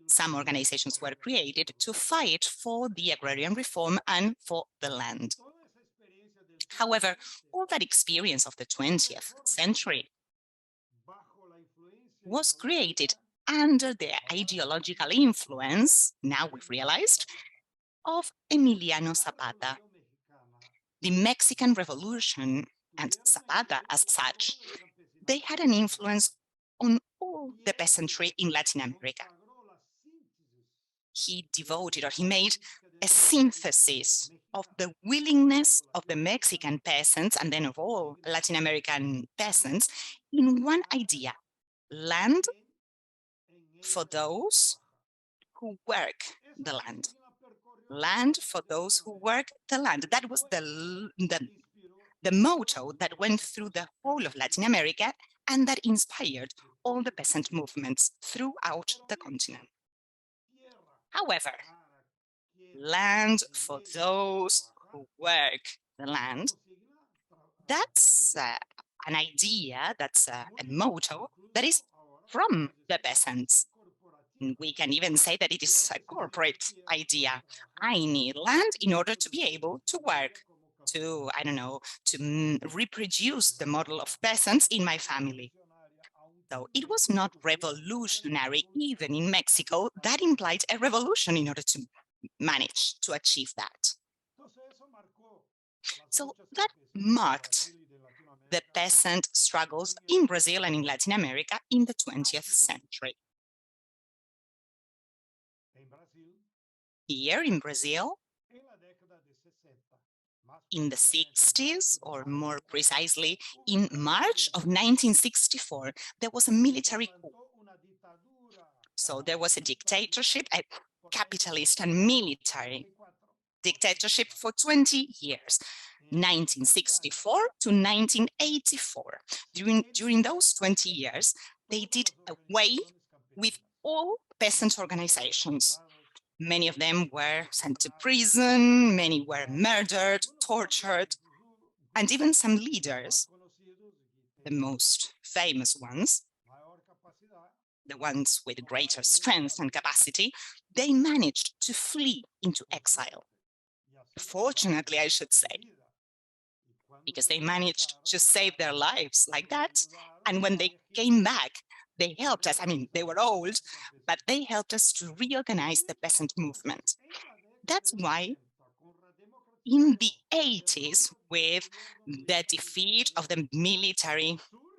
some organizations were created to fight for the agrarian reform and for the land. However, all that experience of the 20th century was created under the ideological influence, now we've realized, of Emiliano Zapata. The Mexican Revolution and Zapata as such, they had an influence on all the peasantry in Latin America. He devoted, or he made, a synthesis of the willingness of the Mexican peasants and then of all Latin American peasants in one idea: land for those who work the land. Land for those who work the land. That was the motto that went through the whole of Latin America and that inspired all the peasant movements throughout the continent. However, land for those who work the land, that's an idea, that's a motto that is from the peasants. We can even say that it is a corporate idea. I need land in order to be able to work, to, I don't know, to reproduce the model of peasants in my family. So it was not revolutionary, even in Mexico. That implied a revolution in order to manage to achieve that. So that marked the peasant struggles in Brazil and in Latin America in the 20th century. Here in Brazil, in the 60s, or more precisely, in March of 1964, there was a military coup. So there was a dictatorship, a capitalist and military dictatorship for 20 years, 1964 to 1984. During those 20 years, they did away with all peasant organizations. Many of them were sent to prison, many were murdered, tortured, and even some leaders, the most famous ones, the ones with greater strength and capacity, they managed to flee into exile. Fortunately, I should say, because they managed to save their lives like that. And when they came back, they helped us. I mean, they were old, but they helped us to reorganize the peasant movement. That's why in the 80s, with the defeat of the military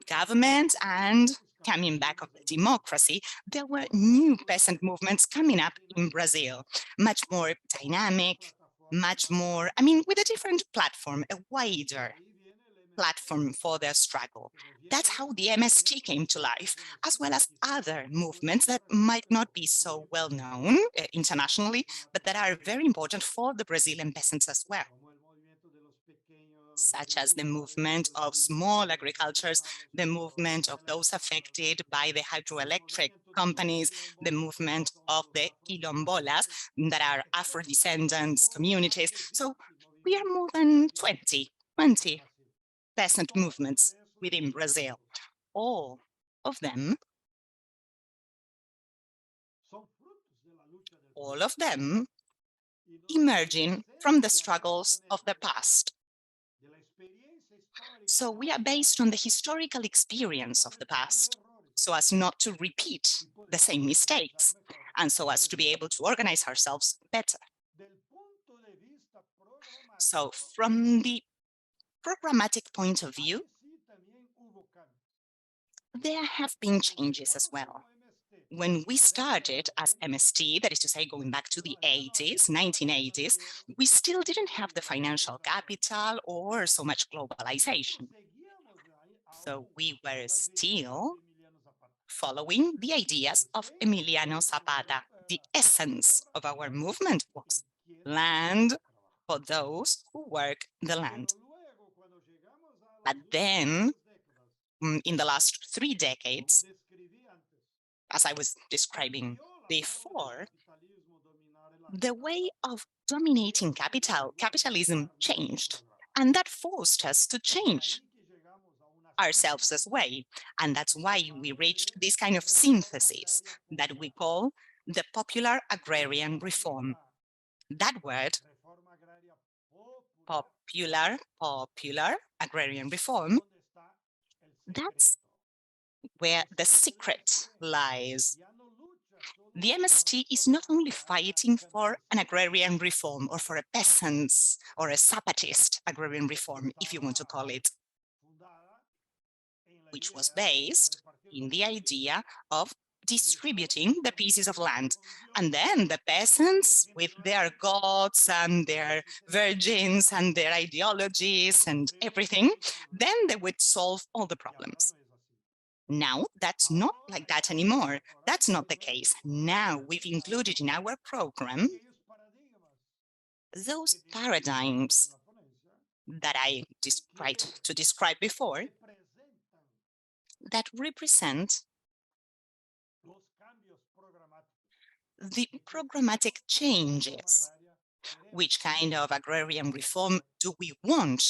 government and coming back of the democracy, there were new peasant movements coming up in Brazil, much more dynamic, much more, I mean, with a different platform, a wider platform for their struggle. That's how the MST came to life, as well as other movements that might not be so well known internationally, but that are very important for the Brazilian peasants as well, such as the movement of small agricultures, the movement of those affected by the hydroelectric companies, the movement of the quilombolas, that are Afro-descendants communities. So we are more than 20 peasant movements within Brazil, all of them emerging from the struggles of the past. So we are based on the historical experience of the past, so as not to repeat the same mistakes, and so as to be able to organize ourselves better. So from the programmatic point of view, there have been changes as well. When we started as MST, that is to say, going back to the 80s, 1980s, we still didn't have the financial capital or so much globalization. So we were still following the ideas of Emiliano Zapata. The essence of our movement was land for those who work the land. But then, in the last 3 decades, as I was describing before, the way of dominating capitalism changed, and that forced us to change ourselves as well. And that's why we reached this kind of synthesis that we call the popular agrarian reform. That word, popular agrarian reform, that's where the secret lies. The MST is not only fighting for an agrarian reform or for a peasants or a Zapatist agrarian reform, if you want to call it, which was based in the idea of distributing the pieces of land. And then the peasants, with their gods and their virgins and their ideologies and everything, then they would solve all the problems. Now, that's not like that anymore. That's not the case. Now, we've included in our program those paradigms that I tried to describe before that represent the programmatic changes. Which kind of agrarian reform do we want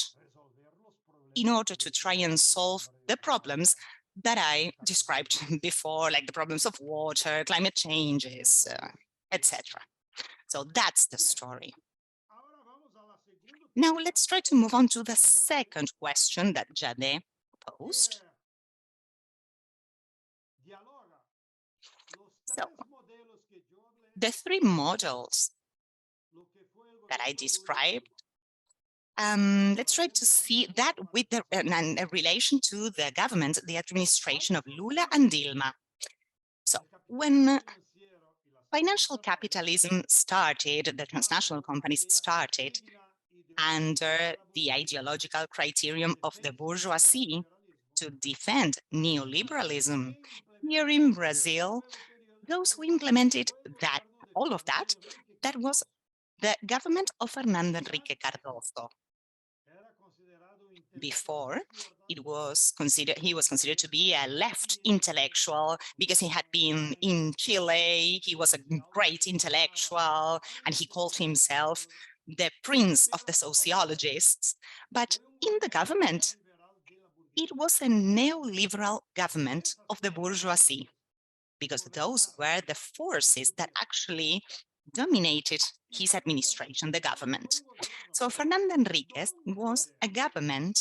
in order to try and solve the problems that I described before, like the problems of water, climate changes, etc. So that's the story. Now let's try to move on to the second question that Jade posed. So the 3 models that I described, let's try to see that with a relation to the government, the administration of Lula and Dilma. So when financial capitalism started, the transnational companies started under the ideological criterion of the bourgeoisie to defend neoliberalism. Here in Brazil, those who implemented that, all of that, that was the government of Fernando Henrique Cardoso. Before, he was considered to be a left intellectual because he had been in Chile. He was a great intellectual, and he called himself the prince of the sociologists. But in the government, it was a neoliberal government of the bourgeoisie, because those were the forces that actually dominated his administration, the government. So Fernando Henriquez was a government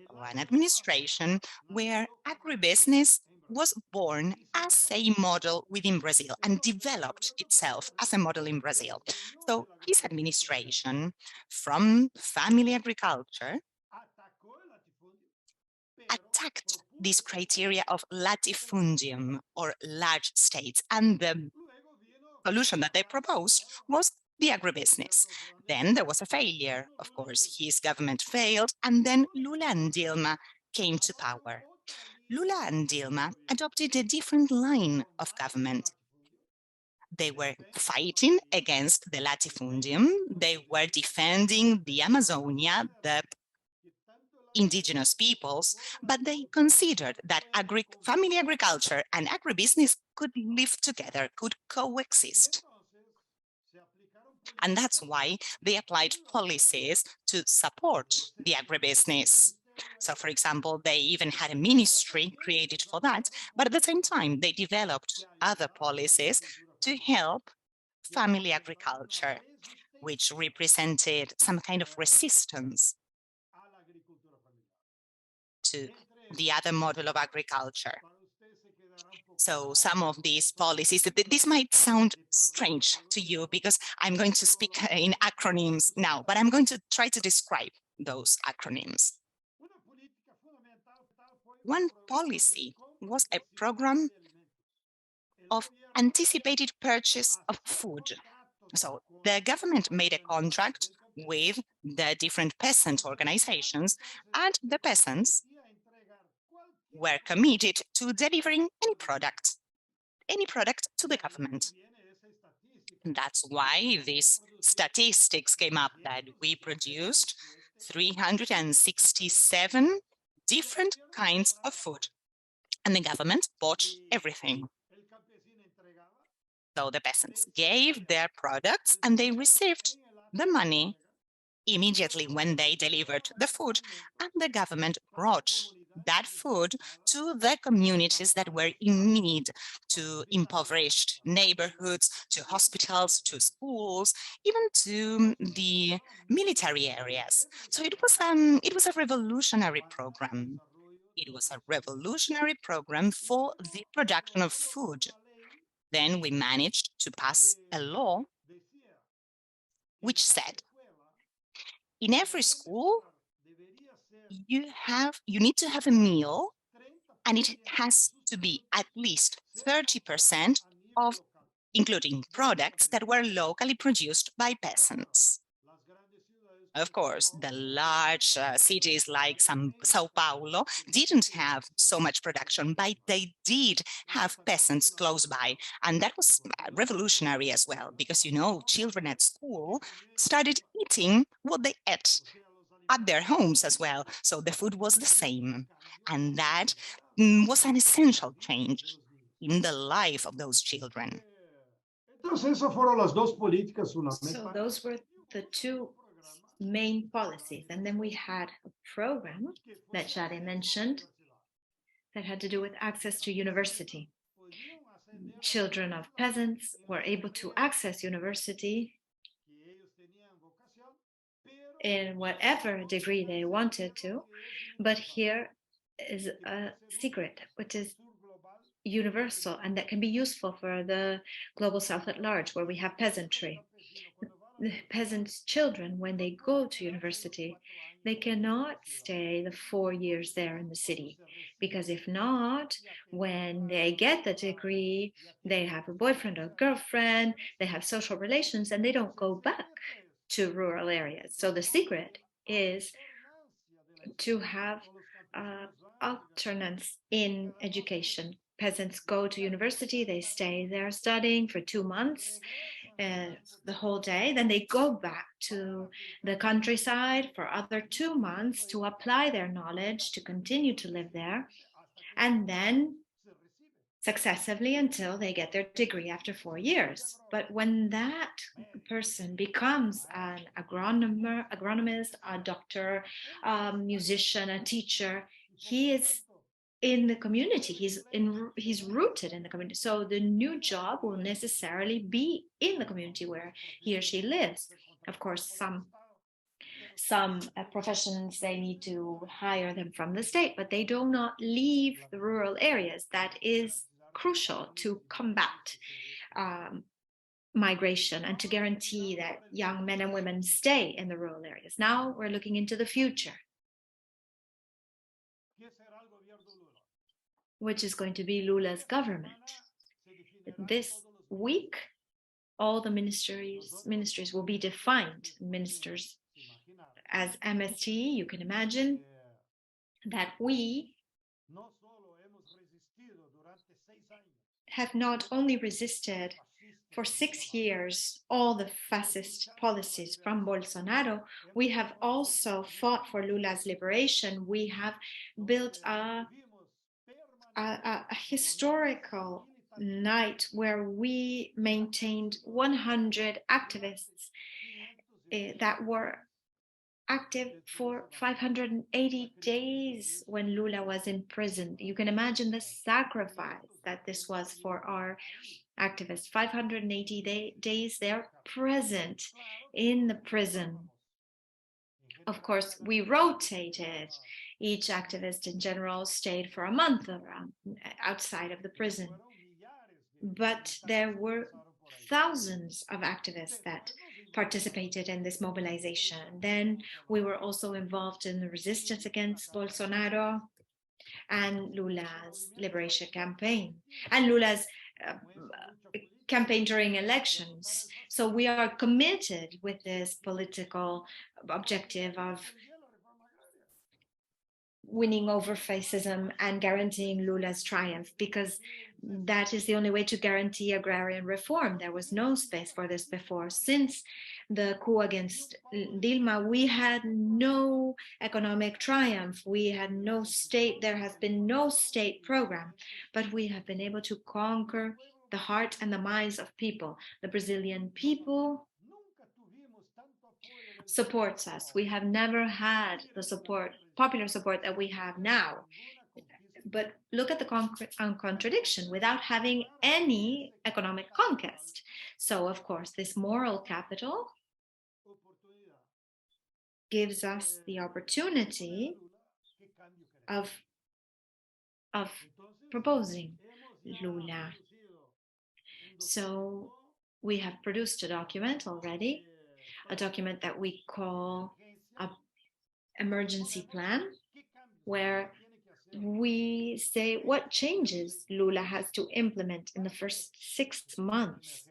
or an administration where agribusiness was born as a model within Brazil and developed itself as a model in Brazil. So his administration, from family agriculture, attacked this criteria of latifundium, or large states, and the solution that they proposed was the agribusiness. Then there was a failure. Of course, his government failed, and then Lula and Dilma came to power. Lula and Dilma adopted a different line of government. They were fighting against the latifundium. They were defending the Amazonia, the indigenous peoples, but they considered that family agriculture and agribusiness could live together, could coexist. And that's why they applied policies to support the agribusiness. So, for example, they even had a ministry created for that, but at the same time, they developed other policies to help family agriculture, which represented some kind of resistance to the other model of agriculture. So some of these policies, this might sound strange to you because I'm going to speak in acronyms now, but I'm going to try to describe those acronyms. One policy was a program of anticipated purchase of food. So the government made a contract with the different peasant organizations, and the peasants were committed to delivering any product to the government. And that's why these statistics came up, that we produced 367 different kinds of food, and the government bought everything. So the peasants gave their products and they received the money immediately when they delivered the food, and the government brought that food to the communities that were in need, to impoverished neighborhoods, to hospitals, to schools, even to the military areas. So it was a revolutionary program. It was a revolutionary program for the production of food. Then we managed to pass a law which said, in every school, you need to have a meal, and it has to be at least 30% of including products that were locally produced by peasants. Of course, the large cities like Sao Paulo didn't have so much production, but they did have peasants close by. And that was revolutionary as well, because, you know, children at school started eating what they ate at their homes as well. So the food was the same. And that was an essential change in the life of those children. So those were the two main policies. And then we had a program that Jade mentioned that had to do with access to university. Children of peasants were able to access university in whatever degree they wanted to, but here is a secret, which is universal and that can be useful for the global south at large, where we have peasantry. The peasants' children, when they go to university, they cannot stay the 4 years there in the city, because if not, when they get the degree, they have a boyfriend or girlfriend, they have social relations, and they don't go back to rural areas. So the secret is to have alternance in education. Peasants go to university, they stay there studying for 2 months, the whole day. Then they go back to the countryside for other 2 months to apply their knowledge, to continue to live there, and then successively until they get their degree after 4 years. But when that person becomes an agronomist, a doctor, a musician, a teacher, he is in the community, he's rooted in the community. So the new job will necessarily be in the community where he or she lives. Of course, some professions, they need to hire them from the state, but they do not leave the rural areas. That is crucial to combat migration and to guarantee that young men and women stay in the rural areas. Now we're looking into the future, which is going to be Lula's government. This week, all the ministries will be defined. Ministers, as MST, you can imagine that we have not only resisted for 6 years all the fascist policies from Bolsonaro, we have also fought for Lula's liberation. We have built a historical night where we maintained 100 activists that were active for 580 days when Lula was in prison. You can imagine the sacrifice that this was for our activists. 580 days they're present in the prison. Of course, we rotated. Each activist in general stayed for a month around outside of the prison. But there were thousands of activists that participated in this mobilization. Then we were also involved in the resistance against Bolsonaro and Lula's liberation campaign and Lula's campaign during elections. So we are committed with this political objective of winning over fascism and guaranteeing Lula's triumph, because that is the only way to guarantee agrarian reform. There was no space for this before. Since the coup against Dilma, we had no economic triumph. We had no state, there has been no state program, but we have been able to conquer the heart and the minds of people. The Brazilian people supports us. We have never had the popular support that we have now. But look at the contradiction, without having any economic conquest. So, of course, this moral capital gives us the opportunity of proposing Lula. So we have produced a document already, a document that we call an emergency plan, where we say what changes Lula has to implement in the first 6 months.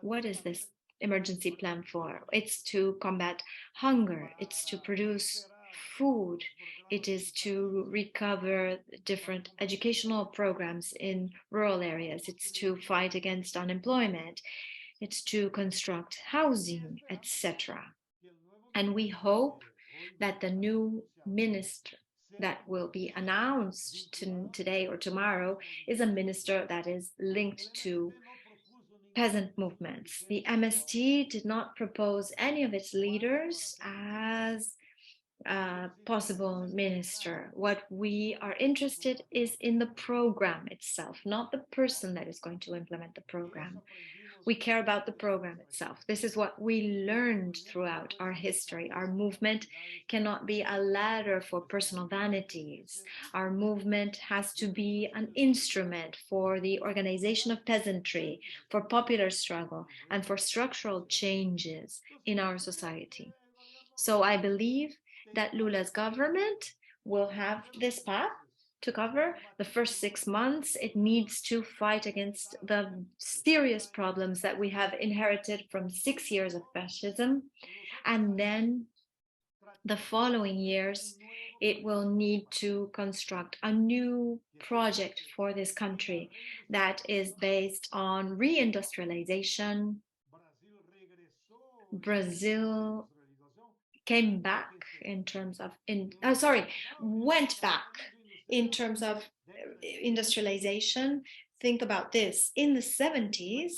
What is this emergency plan for? It's to combat hunger, it's to produce food, it is to recover different educational programs in rural areas, it's to fight against unemployment, it's to construct housing, etc. And we hope that the new minister that will be announced today or tomorrow is a minister that is linked to peasant movements. The MST did not propose any of its leaders as a possible minister. What we are interested is in the program itself, not the person that is going to implement the program. We care about the program itself. This is what we learned throughout our history. Our movement cannot be a ladder for personal vanities. Our movement has to be an instrument for the organization of peasantry, for popular struggle, and for structural changes in our society. So I believe that Lula's government will have this path to cover. The first 6 months, it needs to fight against the serious problems that we have inherited from 6 years of fascism. And then the following years, It will need to construct a new project for this country that is based on reindustrialization. Brazil came back in terms of, went back in terms of industrialization. Think about this. In the 70s,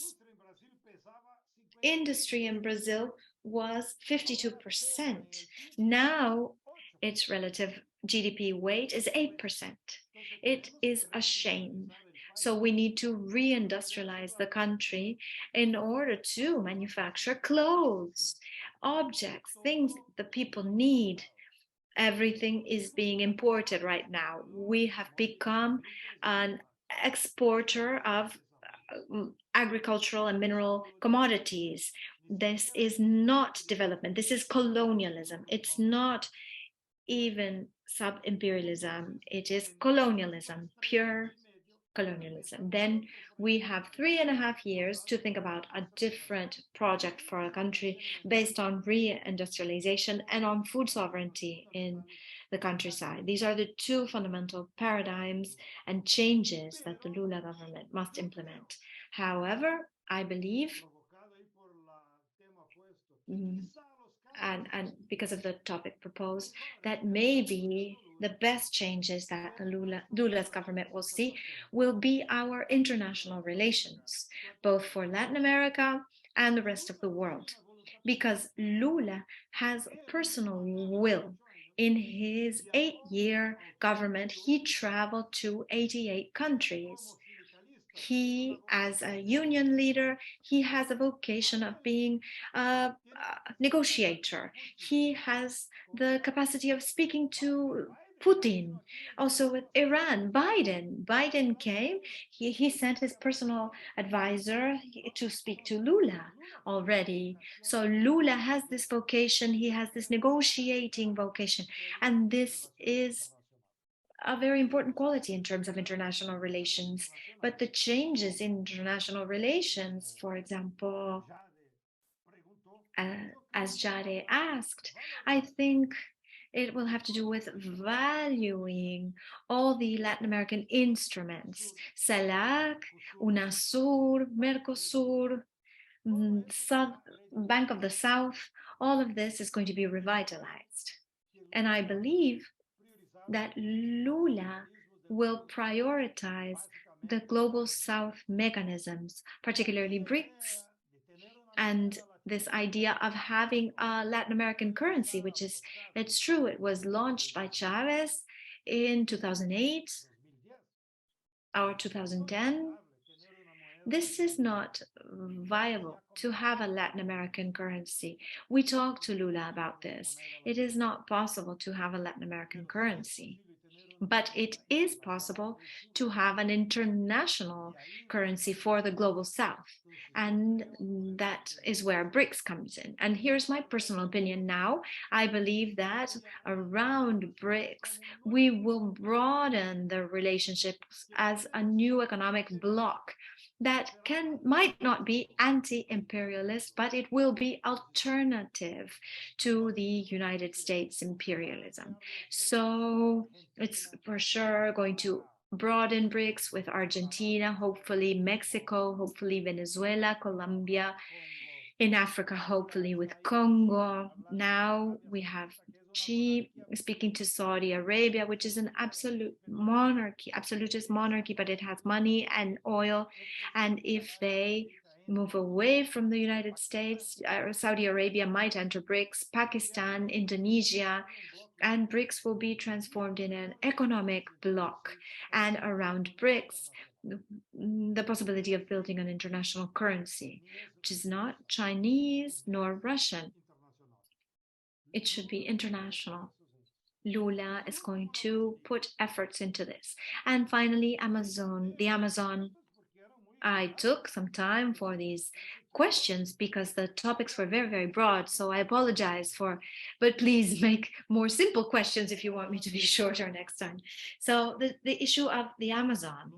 industry in Brazil was 52%. Now its relative GDP weight is 8%. It is a shame. So we need to reindustrialize the country in order to manufacture clothes, objects, things the people need. Everything is being imported right now. We have become an exporter of agricultural and mineral commodities. This is not development. This is colonialism. It's not even sub-imperialism. It is colonialism, pure colonialism. Then we have 3.5 years to think about a different project for our country based on reindustrialization and on food sovereignty in the countryside. These are the two fundamental paradigms and changes that the Lula government must implement. However, I believe, and because of the topic proposed, that maybe the best changes that the Lula's government will see will be our international relations, both for Latin America and the rest of the world. Because Lula has personal will. In his 8-year government, he traveled to 88 countries. He, as a union leader, he has a vocation of being a negotiator. He has the capacity of speaking to Putin, also with Iran. Biden came, he sent his personal advisor to speak to Lula already. So Lula has this vocation, he has this negotiating vocation, and this is a very important quality in terms of international relations. But the changes in international relations, for example, as Jade asked, I think it will have to do with valuing all the Latin American instruments, CELAC, UNASUR, Mercosur, Bank of the South. All of this is going to be revitalized. And I believe that Lula will prioritize the Global South mechanisms, particularly BRICS, and this idea of having a Latin American currency, which is, it's true, it was launched by Chavez in 2008 or 2010. This is not viable to have a Latin American currency. We talked to Lula about this. It is not possible to have a Latin American currency, but it is possible to have an international currency for the Global South. And that is where BRICS comes in. And here's my personal opinion now. I believe that around BRICS, we will broaden the relationships as a new economic bloc that might not be anti-imperialist, but it will be alternative to the United States imperialism. So it's for sure going to broaden BRICS with Argentina, hopefully Mexico, hopefully Venezuela, Colombia, in Africa, hopefully with Congo. Now we have Xi speaking to Saudi Arabia, which is an absolute monarchy, absolutist monarchy, but it has money and oil. And if they move away from the United States, Saudi Arabia might enter BRICS, Pakistan, Indonesia, and BRICS will be transformed in an economic bloc. And around BRICS, the possibility of building an international currency, which is not Chinese nor Russian. It should be international. Lula is going to put efforts into this. And finally, the Amazon. I took some time for these questions because the topics were very, very broad. So I apologize but please make more simple questions if you want me to be shorter next time. So the issue of the Amazon,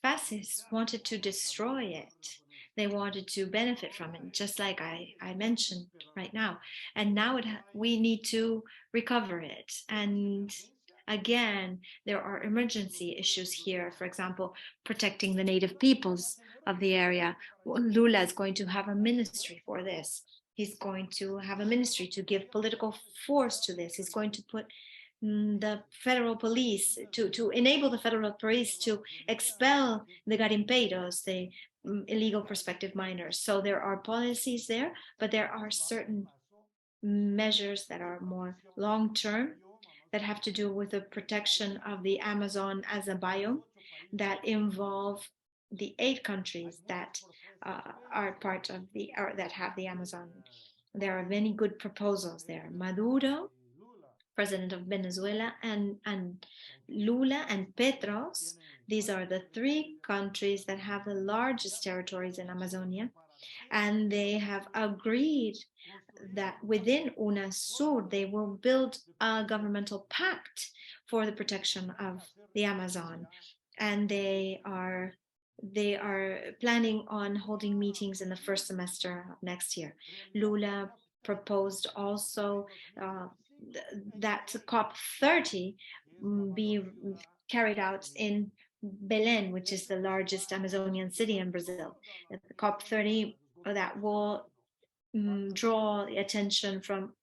fascists wanted to destroy it. They wanted to benefit from it, just like I mentioned right now. And now we need to recover it. And again, there are emergency issues here. For example, protecting the native peoples of the area. Lula is going to have a ministry for this. He's going to have a ministry to give political force to this. He's going to put the federal police to enable the federal police to expel the garimpeiros, the illegal prospective miners. So there are policies there, but there are certain measures that are more long-term that have to do with the protection of the Amazon as a biome that involve the 8 countries that are part of the, or that have the Amazon. There are many good proposals there. Maduro, president of Venezuela, and Lula and Petros. These are the 3 countries that have the largest territories in Amazonia, and they have agreed that within UNASUR they will build a governmental pact for the protection of the Amazon, and they are planning on holding meetings in the first semester of next year. Lula proposed also that COP30 be carried out in Belém, which is the largest Amazonian city in Brazil. The COP30 that will draw the attention from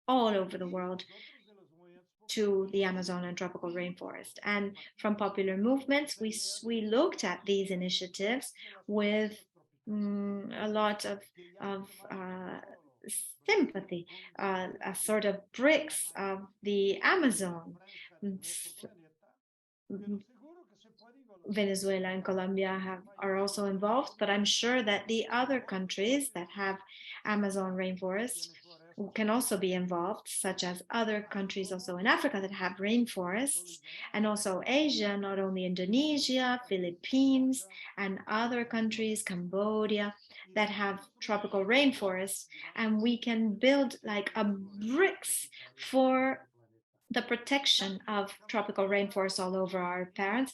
all over the world to the Amazon and tropical rainforest. And from popular movements, we looked at these initiatives with a lot of sympathy, a sort of bricks of the Amazon. Venezuela and Colombia are also involved, but I'm sure that the other countries that have Amazon rainforest can also be involved, such as other countries also in Africa that have rainforests, and also Asia, not only Indonesia, Philippines, and other countries, Cambodia, that have tropical rainforests, and we can build like a bricks for the protection of tropical rainforests all over our parents.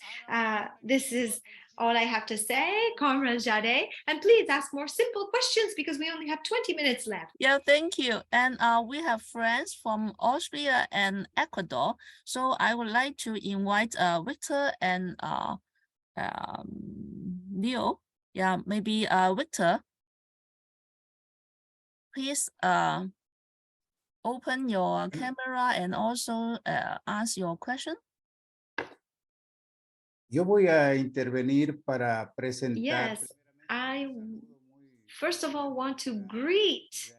This is all I have to say, Comrade Jade, and please ask more simple questions because we only have 20 minutes left. Yeah, thank you. And we have friends from Austria and Ecuador. So I would like to invite Victor and Leo. Yeah, maybe Victor, please open your camera and also ask your question. Yo voy a intervenir para presentar. Yes, I first of all want to greet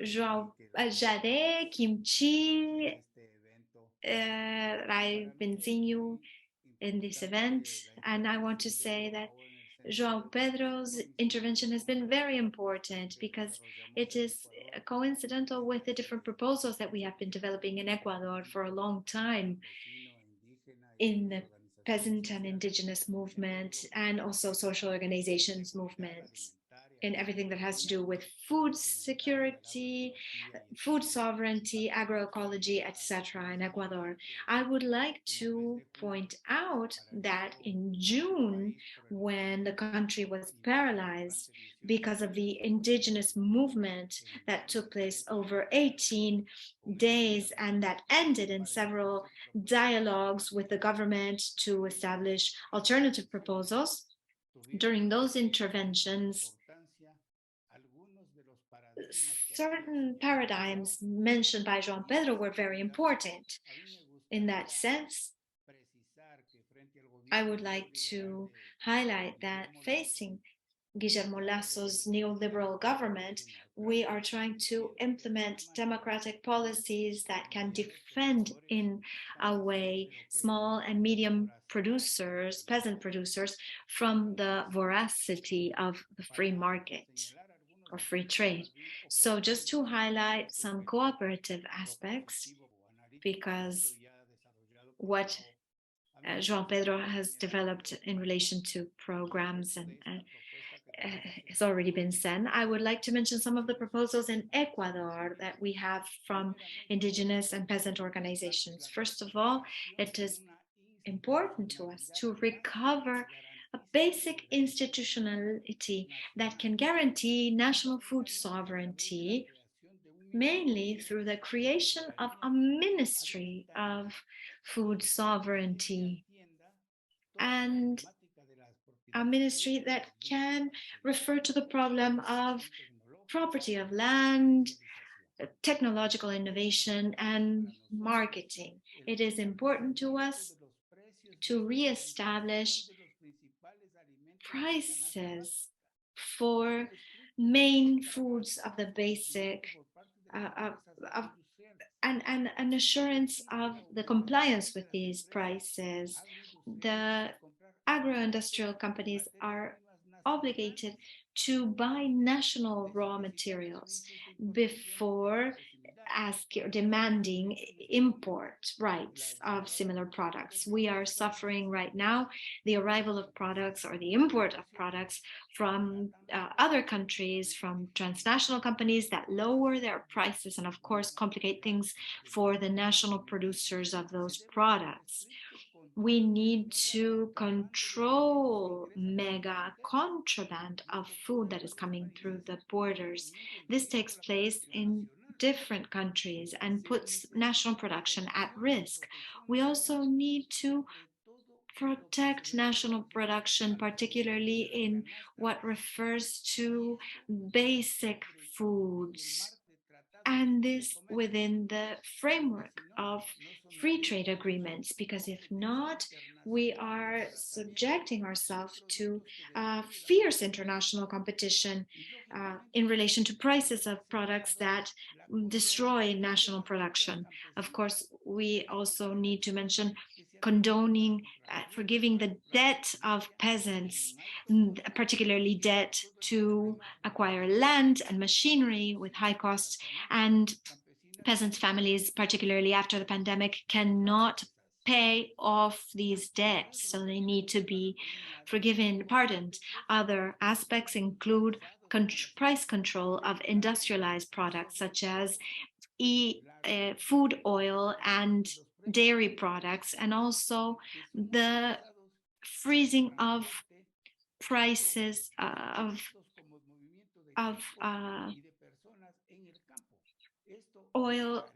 Jade, Kimchi. I've been seeing you in this event, and I want to say that João Pedro's intervention has been very important because it is coincidental with the different proposals that we have been developing in Ecuador for a long time in the peasant and indigenous movement and also social organizations movement in everything that has to do with food security, food sovereignty, agroecology, etc. in Ecuador. I would like to point out that in June, when the country was paralyzed because of the indigenous movement that took place over 18 days and that ended in several dialogues with the government to establish alternative proposals, during those interventions, certain paradigms mentioned by João Pedro were very important. In that sense, I would like to highlight that facing Guillermo Lasso's neoliberal government, we are trying to implement democratic policies that can defend in a way small and medium producers, peasant producers, from the voracity of the free market or free trade. So just to highlight some cooperative aspects, because what João Pedro has developed in relation to programs and has already been said, I would like to mention some of the proposals in Ecuador that we have from indigenous and peasant organizations. First of all, it is important to us to recover a basic institutionality that can guarantee national food sovereignty, mainly through the creation of a Ministry of Food Sovereignty, and a ministry that can refer to the problem of property of land, technological innovation, and marketing. It is important to us to reestablish prices for main foods of the basic and an assurance of the compliance with these prices. The agro-industrial companies are obligated to buy national raw materials before demanding import rights of similar products. We are suffering right now the arrival of products or the import of products from other countries, from transnational companies that lower their prices and of course complicate things for the national producers of those products. We need to control mega contraband of food that is coming through the borders. This takes place in different countries and puts national production at risk. We also need to protect national production, particularly in what refers to basic foods, and this within the framework of free trade agreements, because if not, we are subjecting ourselves to fierce international competition in relation to prices of products that destroy national production. Of course, we also need to mention condoning, forgiving the debt of peasants, particularly debt to acquire land and machinery with high costs, and peasants' families, particularly after the pandemic, cannot pay off these debts, so they need to be forgiven, pardoned. Other aspects include price control of industrialized products such as food oil and dairy products, and also the freezing of prices of oil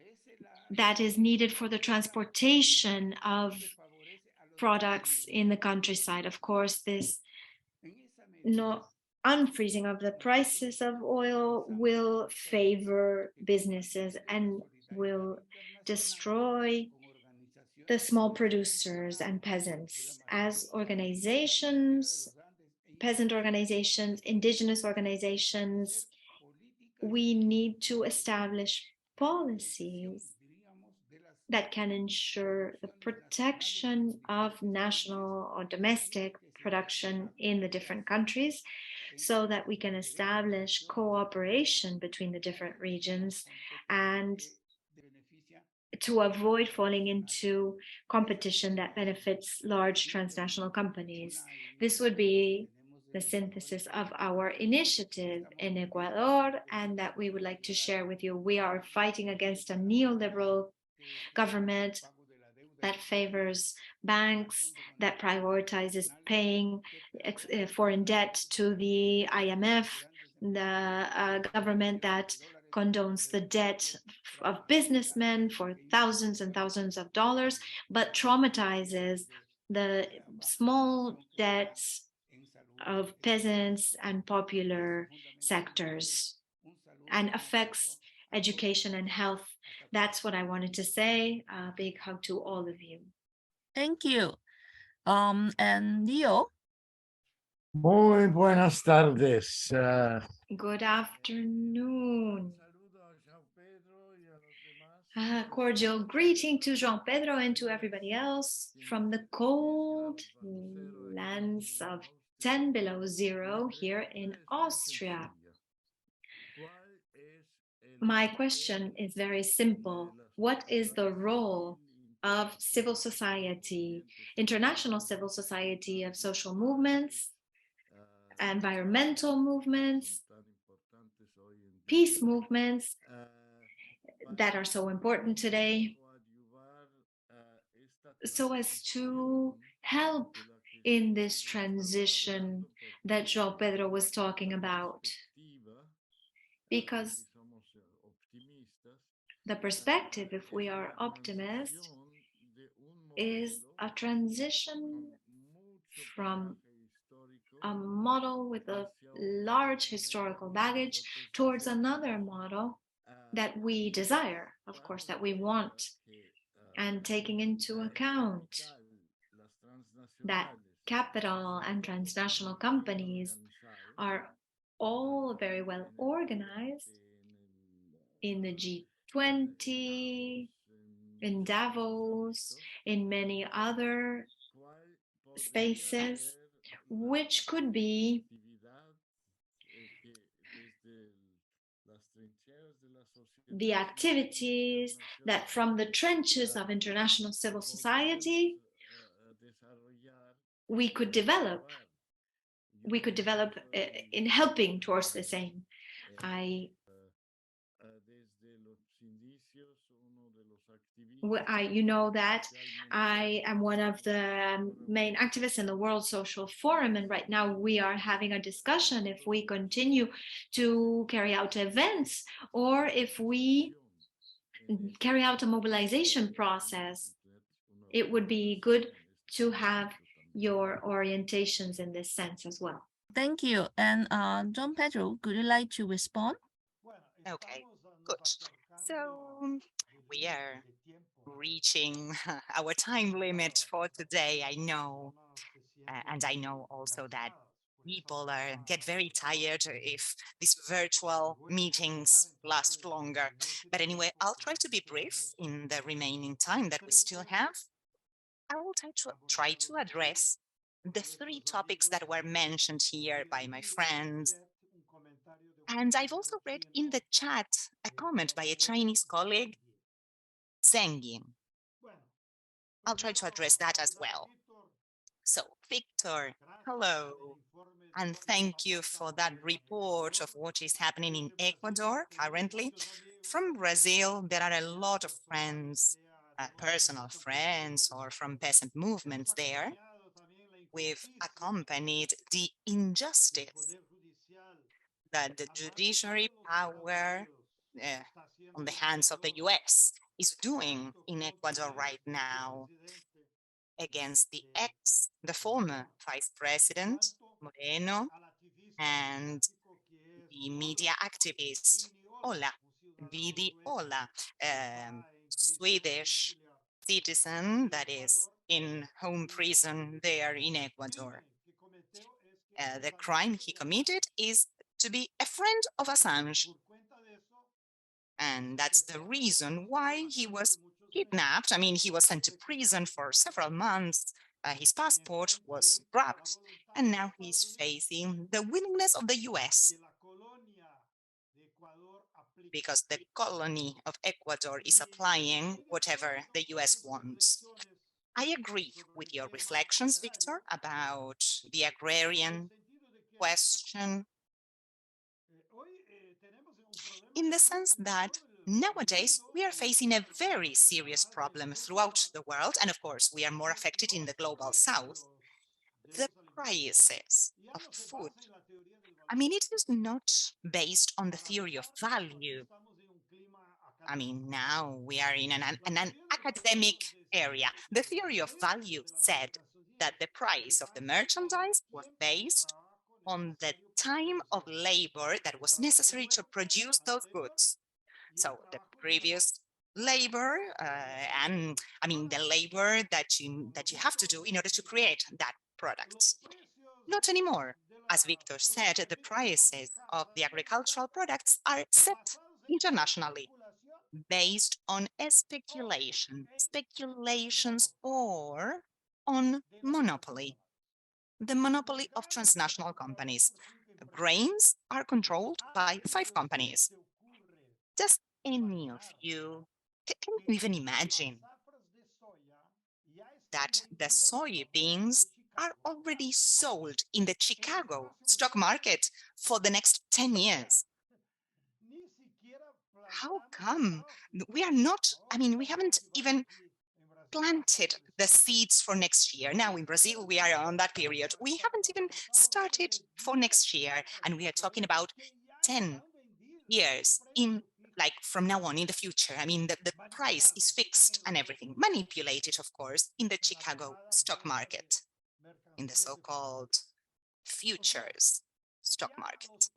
that is needed for the transportation of products in the countryside. Of course, this unfreezing of the prices of oil will favor businesses and will destroy the small producers and peasants. As organizations, peasant organizations, indigenous organizations, we need to establish policies that can ensure the protection of national or domestic production in the different countries, so that we can establish cooperation between the different regions and to avoid falling into competition that benefits large transnational companies. This would be the synthesis of our initiative in Ecuador, and that we would like to share with you. We are fighting against a neoliberal government that favors banks, that prioritizes paying foreign debt to the IMF, the government that condones the debt of businessmen for thousands and thousands of dollars, but traumatizes the small debts of peasants and popular sectors, and affects education and health. That's what I wanted to say. A big hug to all of you. Thank you. And Leo? Muy buenas tardes. Good afternoon. Cordial greeting to João Pedro and to everybody else from the cold lands of 10 below zero here in Austria. My question is very simple. What is the role of civil society, international civil society, of social movements, environmental movements, peace movements that are so important today, so as to help in this transition that João Pedro was talking about, because the perspective, if we are optimists, is a transition from a model with a large historical baggage towards another model that we desire, of course, that we want, and taking into account that capital and transnational companies are all very well organized in the G20, in Davos, in many other spaces, which could be the activities that from the trenches of international civil society we could develop in helping towards the same. You know that I am one of the main activists in the World Social Forum, and right now we are having a discussion if we continue to carry out events or if we carry out a mobilization process. It would be good to have your orientations in this sense as well. Thank you. And João Pedro, could you like to respond? Okay, good. So we are reaching our time limit for today, I know. And I know also that people get very tired if these virtual meetings last longer. But anyway, I'll try to be brief in the remaining time that we still have. I will try to address the three topics that were mentioned here by my friends. And I've also read in the chat a comment by a Chinese colleague, Zengin. I'll try to address that as well. So, Victor, hello, and thank you for that report of what is happening in Ecuador currently. From Brazil, there are a lot of friends, personal friends, or from peasant movements there. We've accompanied the injustice that the judiciary power on the hands of the US is doing in Ecuador right now against the former vice president, Moreno, and the media activist, Ola, Vidi Ola, Swedish citizen that is in home prison there in Ecuador. The crime he committed is to be a friend of Assange. And that's the reason why he was kidnapped. I mean, he was sent to prison for several months. His passport was grabbed, and now he's facing the willingness of the US because the colony of Ecuador is applying whatever the US wants. I agree with your reflections, Victor, about the agrarian question, in the sense that nowadays we are facing a very serious problem throughout the world, and of course we are more affected in the global south. The prices of food, I mean, it is not based on the theory of value. I mean, now we are in an academic area. The theory of value said that the price of the merchandise was based on the time of labor that was necessary to produce those goods. So the previous labor and I mean the labor that you have to do in order to create that product. Not anymore. As Victor said, the prices of the agricultural products are set internationally based on a speculations or on monopoly. The monopoly of transnational companies. Grains are controlled by 5 companies. Does any of you, can you even imagine that the soybeans are already sold in the Chicago stock market for the next 10 years? How come we are not, I mean, we haven't even planted the seeds for next year. Now in Brazil, we are on that period. We haven't even started for next year, and we are talking about 10 years in, like, from now on in the future. I mean, the price is fixed and everything, manipulated, of course, in the Chicago stock market, in the so-called futures stock market.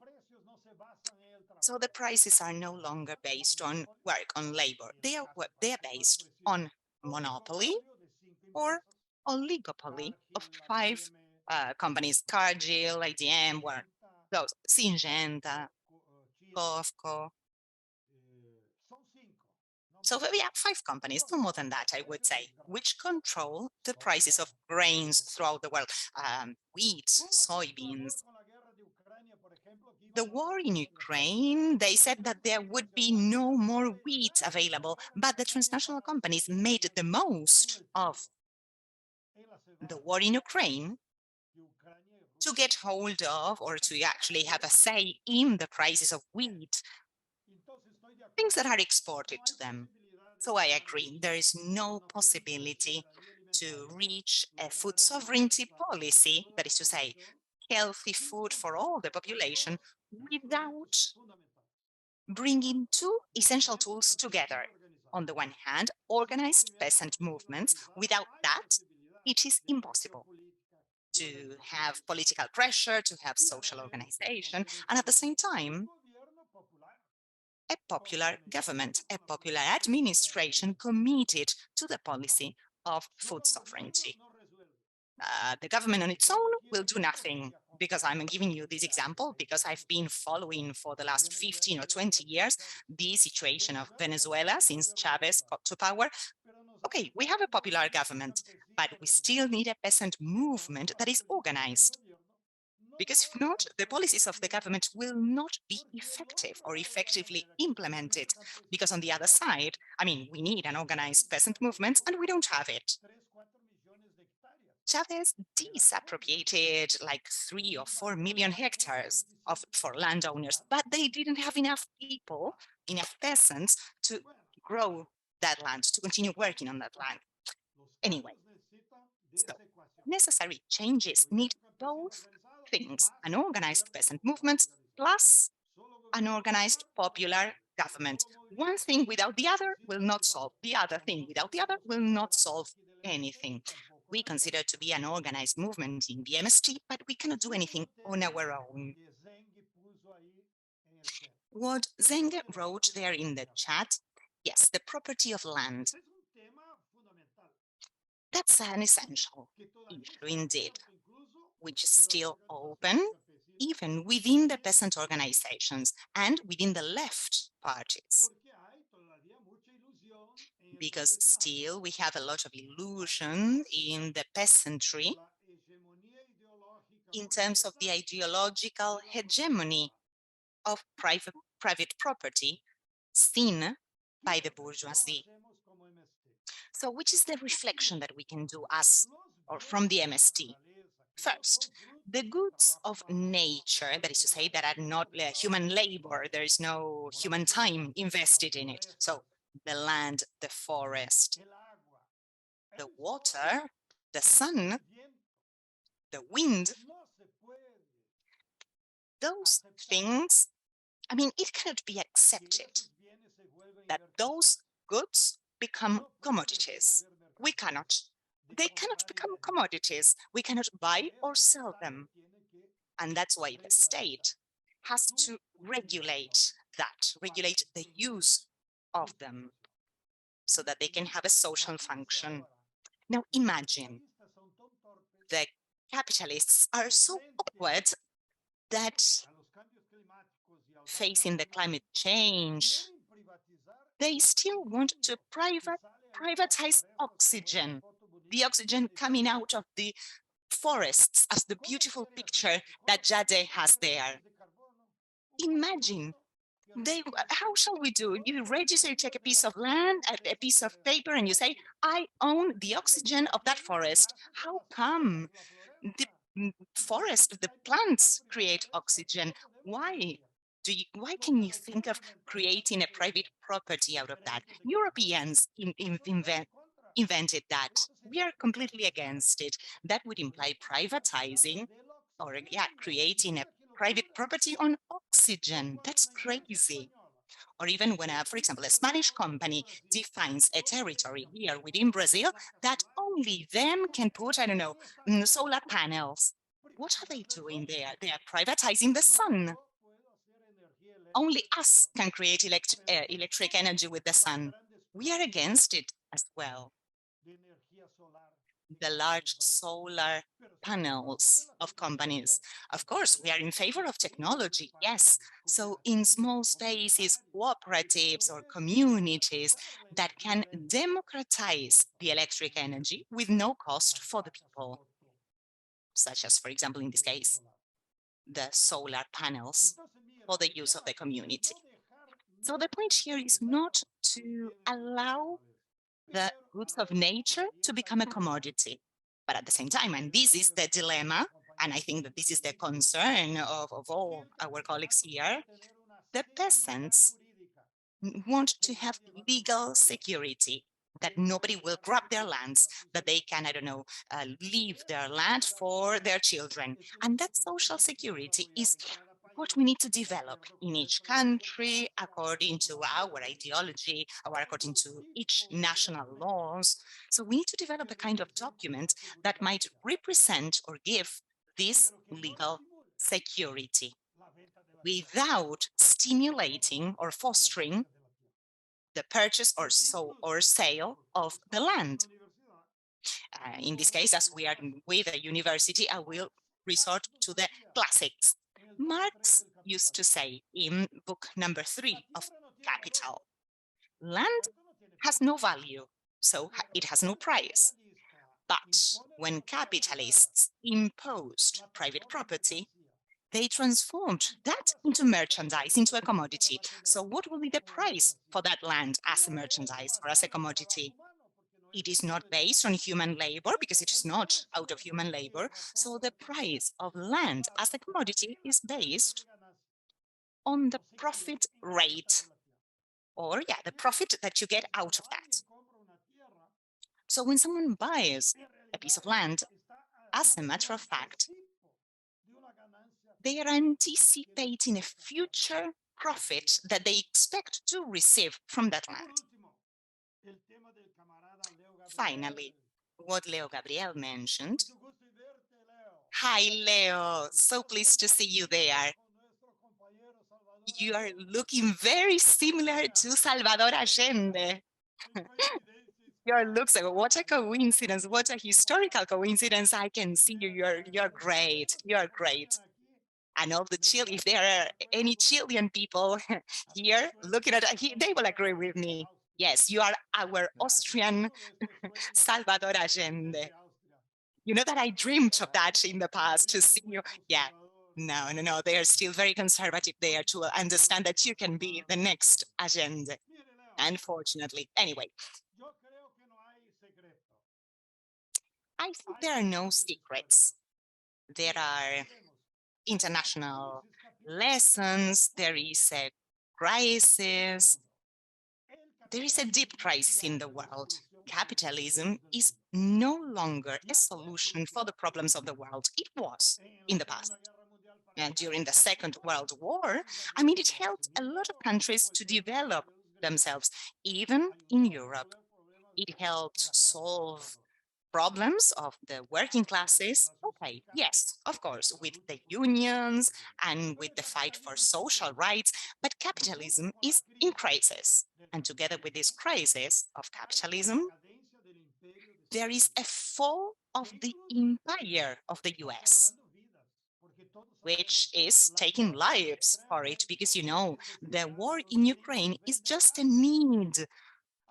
So the prices are no longer based on work, on labor. They are based on monopoly or oligopoly of 5 companies: Cargill, ADM, those, Syngenta, Cofco. So we have 5 companies, no more than that, I would say, which control the prices of grains throughout the world, wheat, soybeans. The war in Ukraine, they said that there would be no more wheat available, but the transnational companies made the most of the war in Ukraine to get hold of, or to actually have a say in the prices of wheat, things that are exported to them. So I agree, there is no possibility to reach a food sovereignty policy, that is to say, healthy food for all the population, without bringing 2 essential tools together. On the one hand, organized peasant movements. Without that, it is impossible to have political pressure, to have social organization, and at the same time, a popular government, a popular administration committed to the policy of food sovereignty. The government on its own will do nothing, because I'm giving you this example because I've been following for the last 15 or 20 years the situation of Venezuela since Chavez got to power. Okay, we have a popular government, but we still need a peasant movement that is organized. Because if not, the policies of the government will not be effective or effectively implemented. Because on the other side, I mean, we need an organized peasant movement, and we don't have it. Chavez disappropriated like 3 or 4 million hectares for landowners, but they didn't have enough people, enough peasants to grow that land, to continue working on that land. Anyway, so necessary changes need both things: an organized peasant movement plus an organized popular government. One thing without the other will not solve. The other thing without the other will not solve anything. We consider to be an organized movement in the MST, but we cannot do anything on our own. What Zeng wrote there in the chat, yes, the property of land. That's an essential issue indeed, which is still open, even within the peasant organizations and within the left parties. Because still we have a lot of illusion in the peasantry in terms of the ideological hegemony of private property seen by the bourgeoisie. So which is the reflection that we can do as, or from the MST? First, the goods of nature, that is to say, that are not human labor, there is no human time invested in it. So the land, the forest, the water, the sun, the wind, those things, I mean, it cannot be accepted that those goods become commodities. We cannot. They cannot become commodities. We cannot buy or sell them. And that's why the state has to regulate that, regulate the use of them so that they can have a social function. Now imagine the capitalists are so awkward that facing the climate change, they still want to privatize oxygen, the oxygen coming out of the forests, as the beautiful picture that Jade has there. Imagine, how shall we do? You register, you take a piece of land, a piece of paper, and you say, I own the oxygen of that forest. How come? The forest, the plants create oxygen. Why can you think of creating a private property out of that? Europeans invented that. We are completely against it. That would imply privatizing or creating a private property on oxygen. That's crazy. Or even when, for example, a Spanish company defines a territory here within Brazil that only them can put, I don't know, solar panels. What are they doing there? They are privatizing the sun. Only us can create electric energy with the sun. We are against it as well. The large solar panels of companies. Of course, we are in favor of technology, yes. So in small spaces, cooperatives or communities that can democratize the electric energy with no cost for the people, such as, for example, in this case, the solar panels for the use of the community. So the point here is not to allow the goods of nature to become a commodity. But at the same time, and this is the dilemma, and I think that this is the concern of all our colleagues here, the peasants want to have legal security, that nobody will grab their lands, that they can, I don't know, leave their land for their children. And that social security is what we need to develop in each country according to our ideology, or according to each national laws. So we need to develop a kind of document that might represent or give this legal security without stimulating or fostering the purchase or sale of the land. In this case, as we are with a university, I will resort to the classics. Marx used to say in book number 3 of Capital, land has no value, so it has no price. But when capitalists imposed private property, they transformed that into merchandise, into a commodity. So what will be the price for that land as a merchandise or as a commodity? It is not based on human labor, because it is not out of human labor. So the price of land as a commodity is based on the profit rate, or the profit that you get out of that. So when someone buys a piece of land, as a matter of fact, they are anticipating a future profit that they expect to receive from that land. Finally, what Leo Gabriel mentioned. Hi, Leo. So pleased to see you there. You are looking very similar to Salvador Allende. Your looks, what a coincidence, what a historical coincidence. I can see you, you're great, you're great. And all the Chile, if there are any Chilean people here looking at it, they will agree with me. Yes, you are our Austrian Salvador Allende. You know that I dreamed of that in the past, to see you. Yeah, no, they are still very conservative there to understand that you can be the next Allende, unfortunately. Anyway, I think there are no secrets. There are international lessons, there is a crisis, there is a deep crisis in the world. Capitalism is no longer a solution for the problems of the world. It was in the past. And during the Second World War, I mean, it helped a lot of countries to develop themselves, even in Europe. It helped solve problems of the working classes. Okay, yes, of course, with the unions and with the fight for social rights, but capitalism is in crisis. And together with this crisis of capitalism, there is a fall of the empire of the US, which is taking lives for it, because, you know, the war in Ukraine is just a need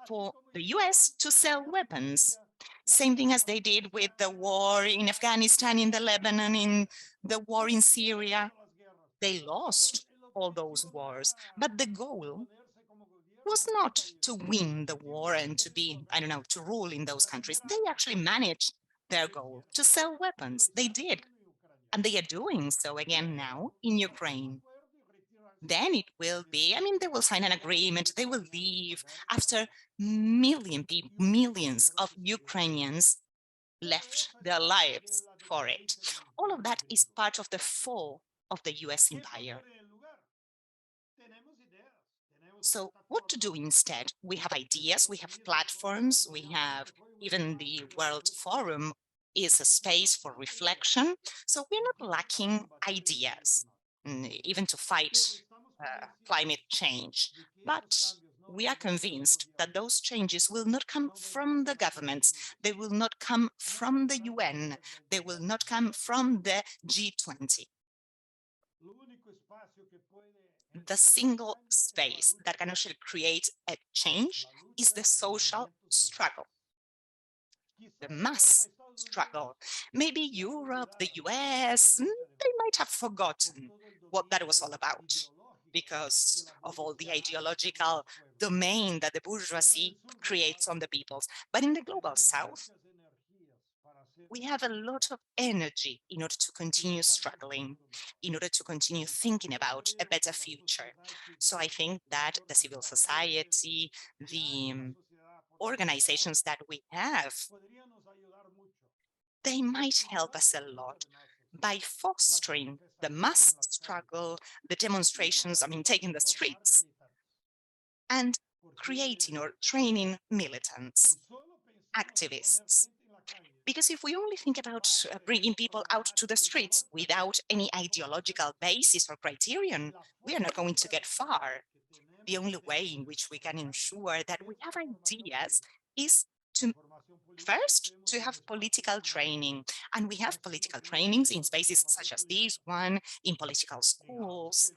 for the US to sell weapons. Same thing as they did with the war in Afghanistan, in the Lebanon, in the war in Syria. They lost all those wars, but the goal was not to win the war and to be, I don't know, to rule in those countries. They actually managed their goal, to sell weapons. They did. And they are doing so again now in Ukraine. then it will be, they will sign an agreement, they will leave after millions of Ukrainians left their lives for it. All of that is part of the fall of the US empire. So what to do instead? We have ideas, we have platforms, we have even the World Forum is a space for reflection. So we're not lacking ideas, even to fight climate change. But we are convinced that those changes will not come from the governments. They will not come from the UN. They will not come from the G20. The single space that can actually create a change is the social struggle, the mass struggle. Maybe Europe, the US, they might have forgotten what that was all about because of all the ideological domain that the bourgeoisie creates on the peoples. But in the global South, we have a lot of energy in order to continue struggling, in order to continue thinking about a better future. So I think that the civil society, the organizations that we have, they might help us a lot by fostering the mass struggle, the demonstrations, taking the streets, and creating or training militants, activists. Because if we only think about bringing people out to the streets without any ideological basis or criterion, we are not going to get far. The only way in which we can ensure that we have ideas is to first to have political training. And we have political trainings in spaces such as this one, in political schools.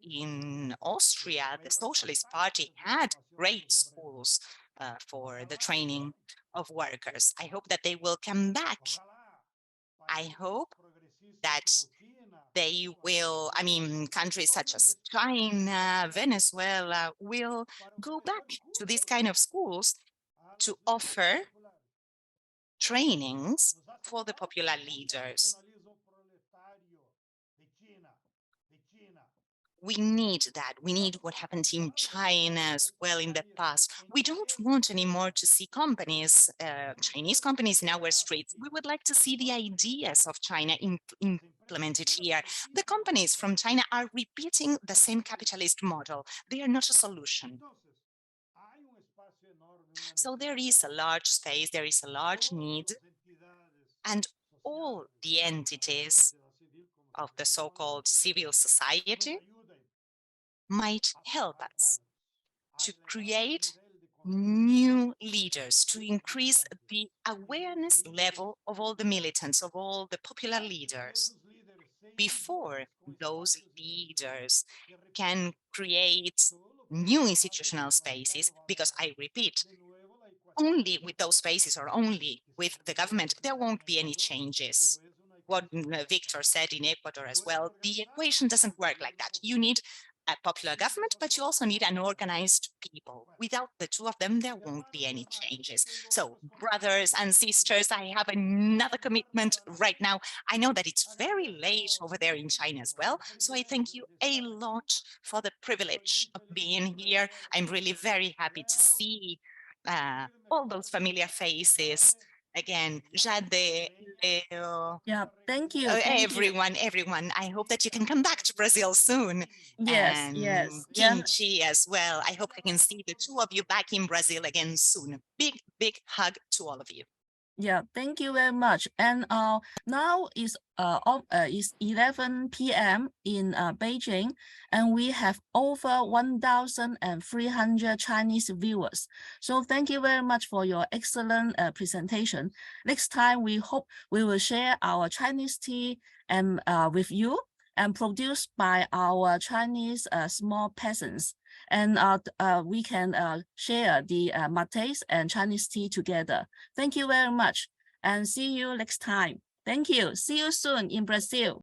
In Austria, the Socialist Party had great schools for the training of workers. I hope that they will come back. I hope that they will, countries such as China, Venezuela will go back to these kind of schools to offer trainings for the popular leaders. We need that. We need what happened in China as well in the past. We don't want anymore to see companies, Chinese companies in our streets. We would like to see the ideas of China implemented here. The companies from China are repeating the same capitalist model. They are not a solution. So there is a large space, there is a large need, and all the entities of the so-called civil society might help us to create new leaders, to increase the awareness level of all the militants, of all the popular leaders, before those leaders can create new institutional spaces, because I repeat, only with those spaces or only with the government, there won't be any changes. What Victor said in Ecuador as well, the equation doesn't work like that. You need a popular government, but you also need an organized people. Without the two of them, there won't be any changes. So, brothers and sisters, I have another commitment right now. I know that it's very late over there in China as well, so I thank you a lot for the privilege of being here. I'm really very happy to see all those familiar faces. Again, Jade, Leo, Yeah, thank you. Thank you. everyone. I hope that you can come back to Brazil soon. Yes, And yes. Yeah. Kimchi as well. I hope I can see the two of you back in Brazil again soon. Big, big hug to all of you. Yeah, thank you very much. And now is 11 p.m. in Beijing, and we have over 1,300 Chinese viewers. So thank you very much for your excellent presentation. Next time, we hope we will share our Chinese tea and with you, and produced by our Chinese small peasants. And we can share the mates and Chinese tea together. Thank you very much, and see you next time. Thank you. See you soon in Brazil.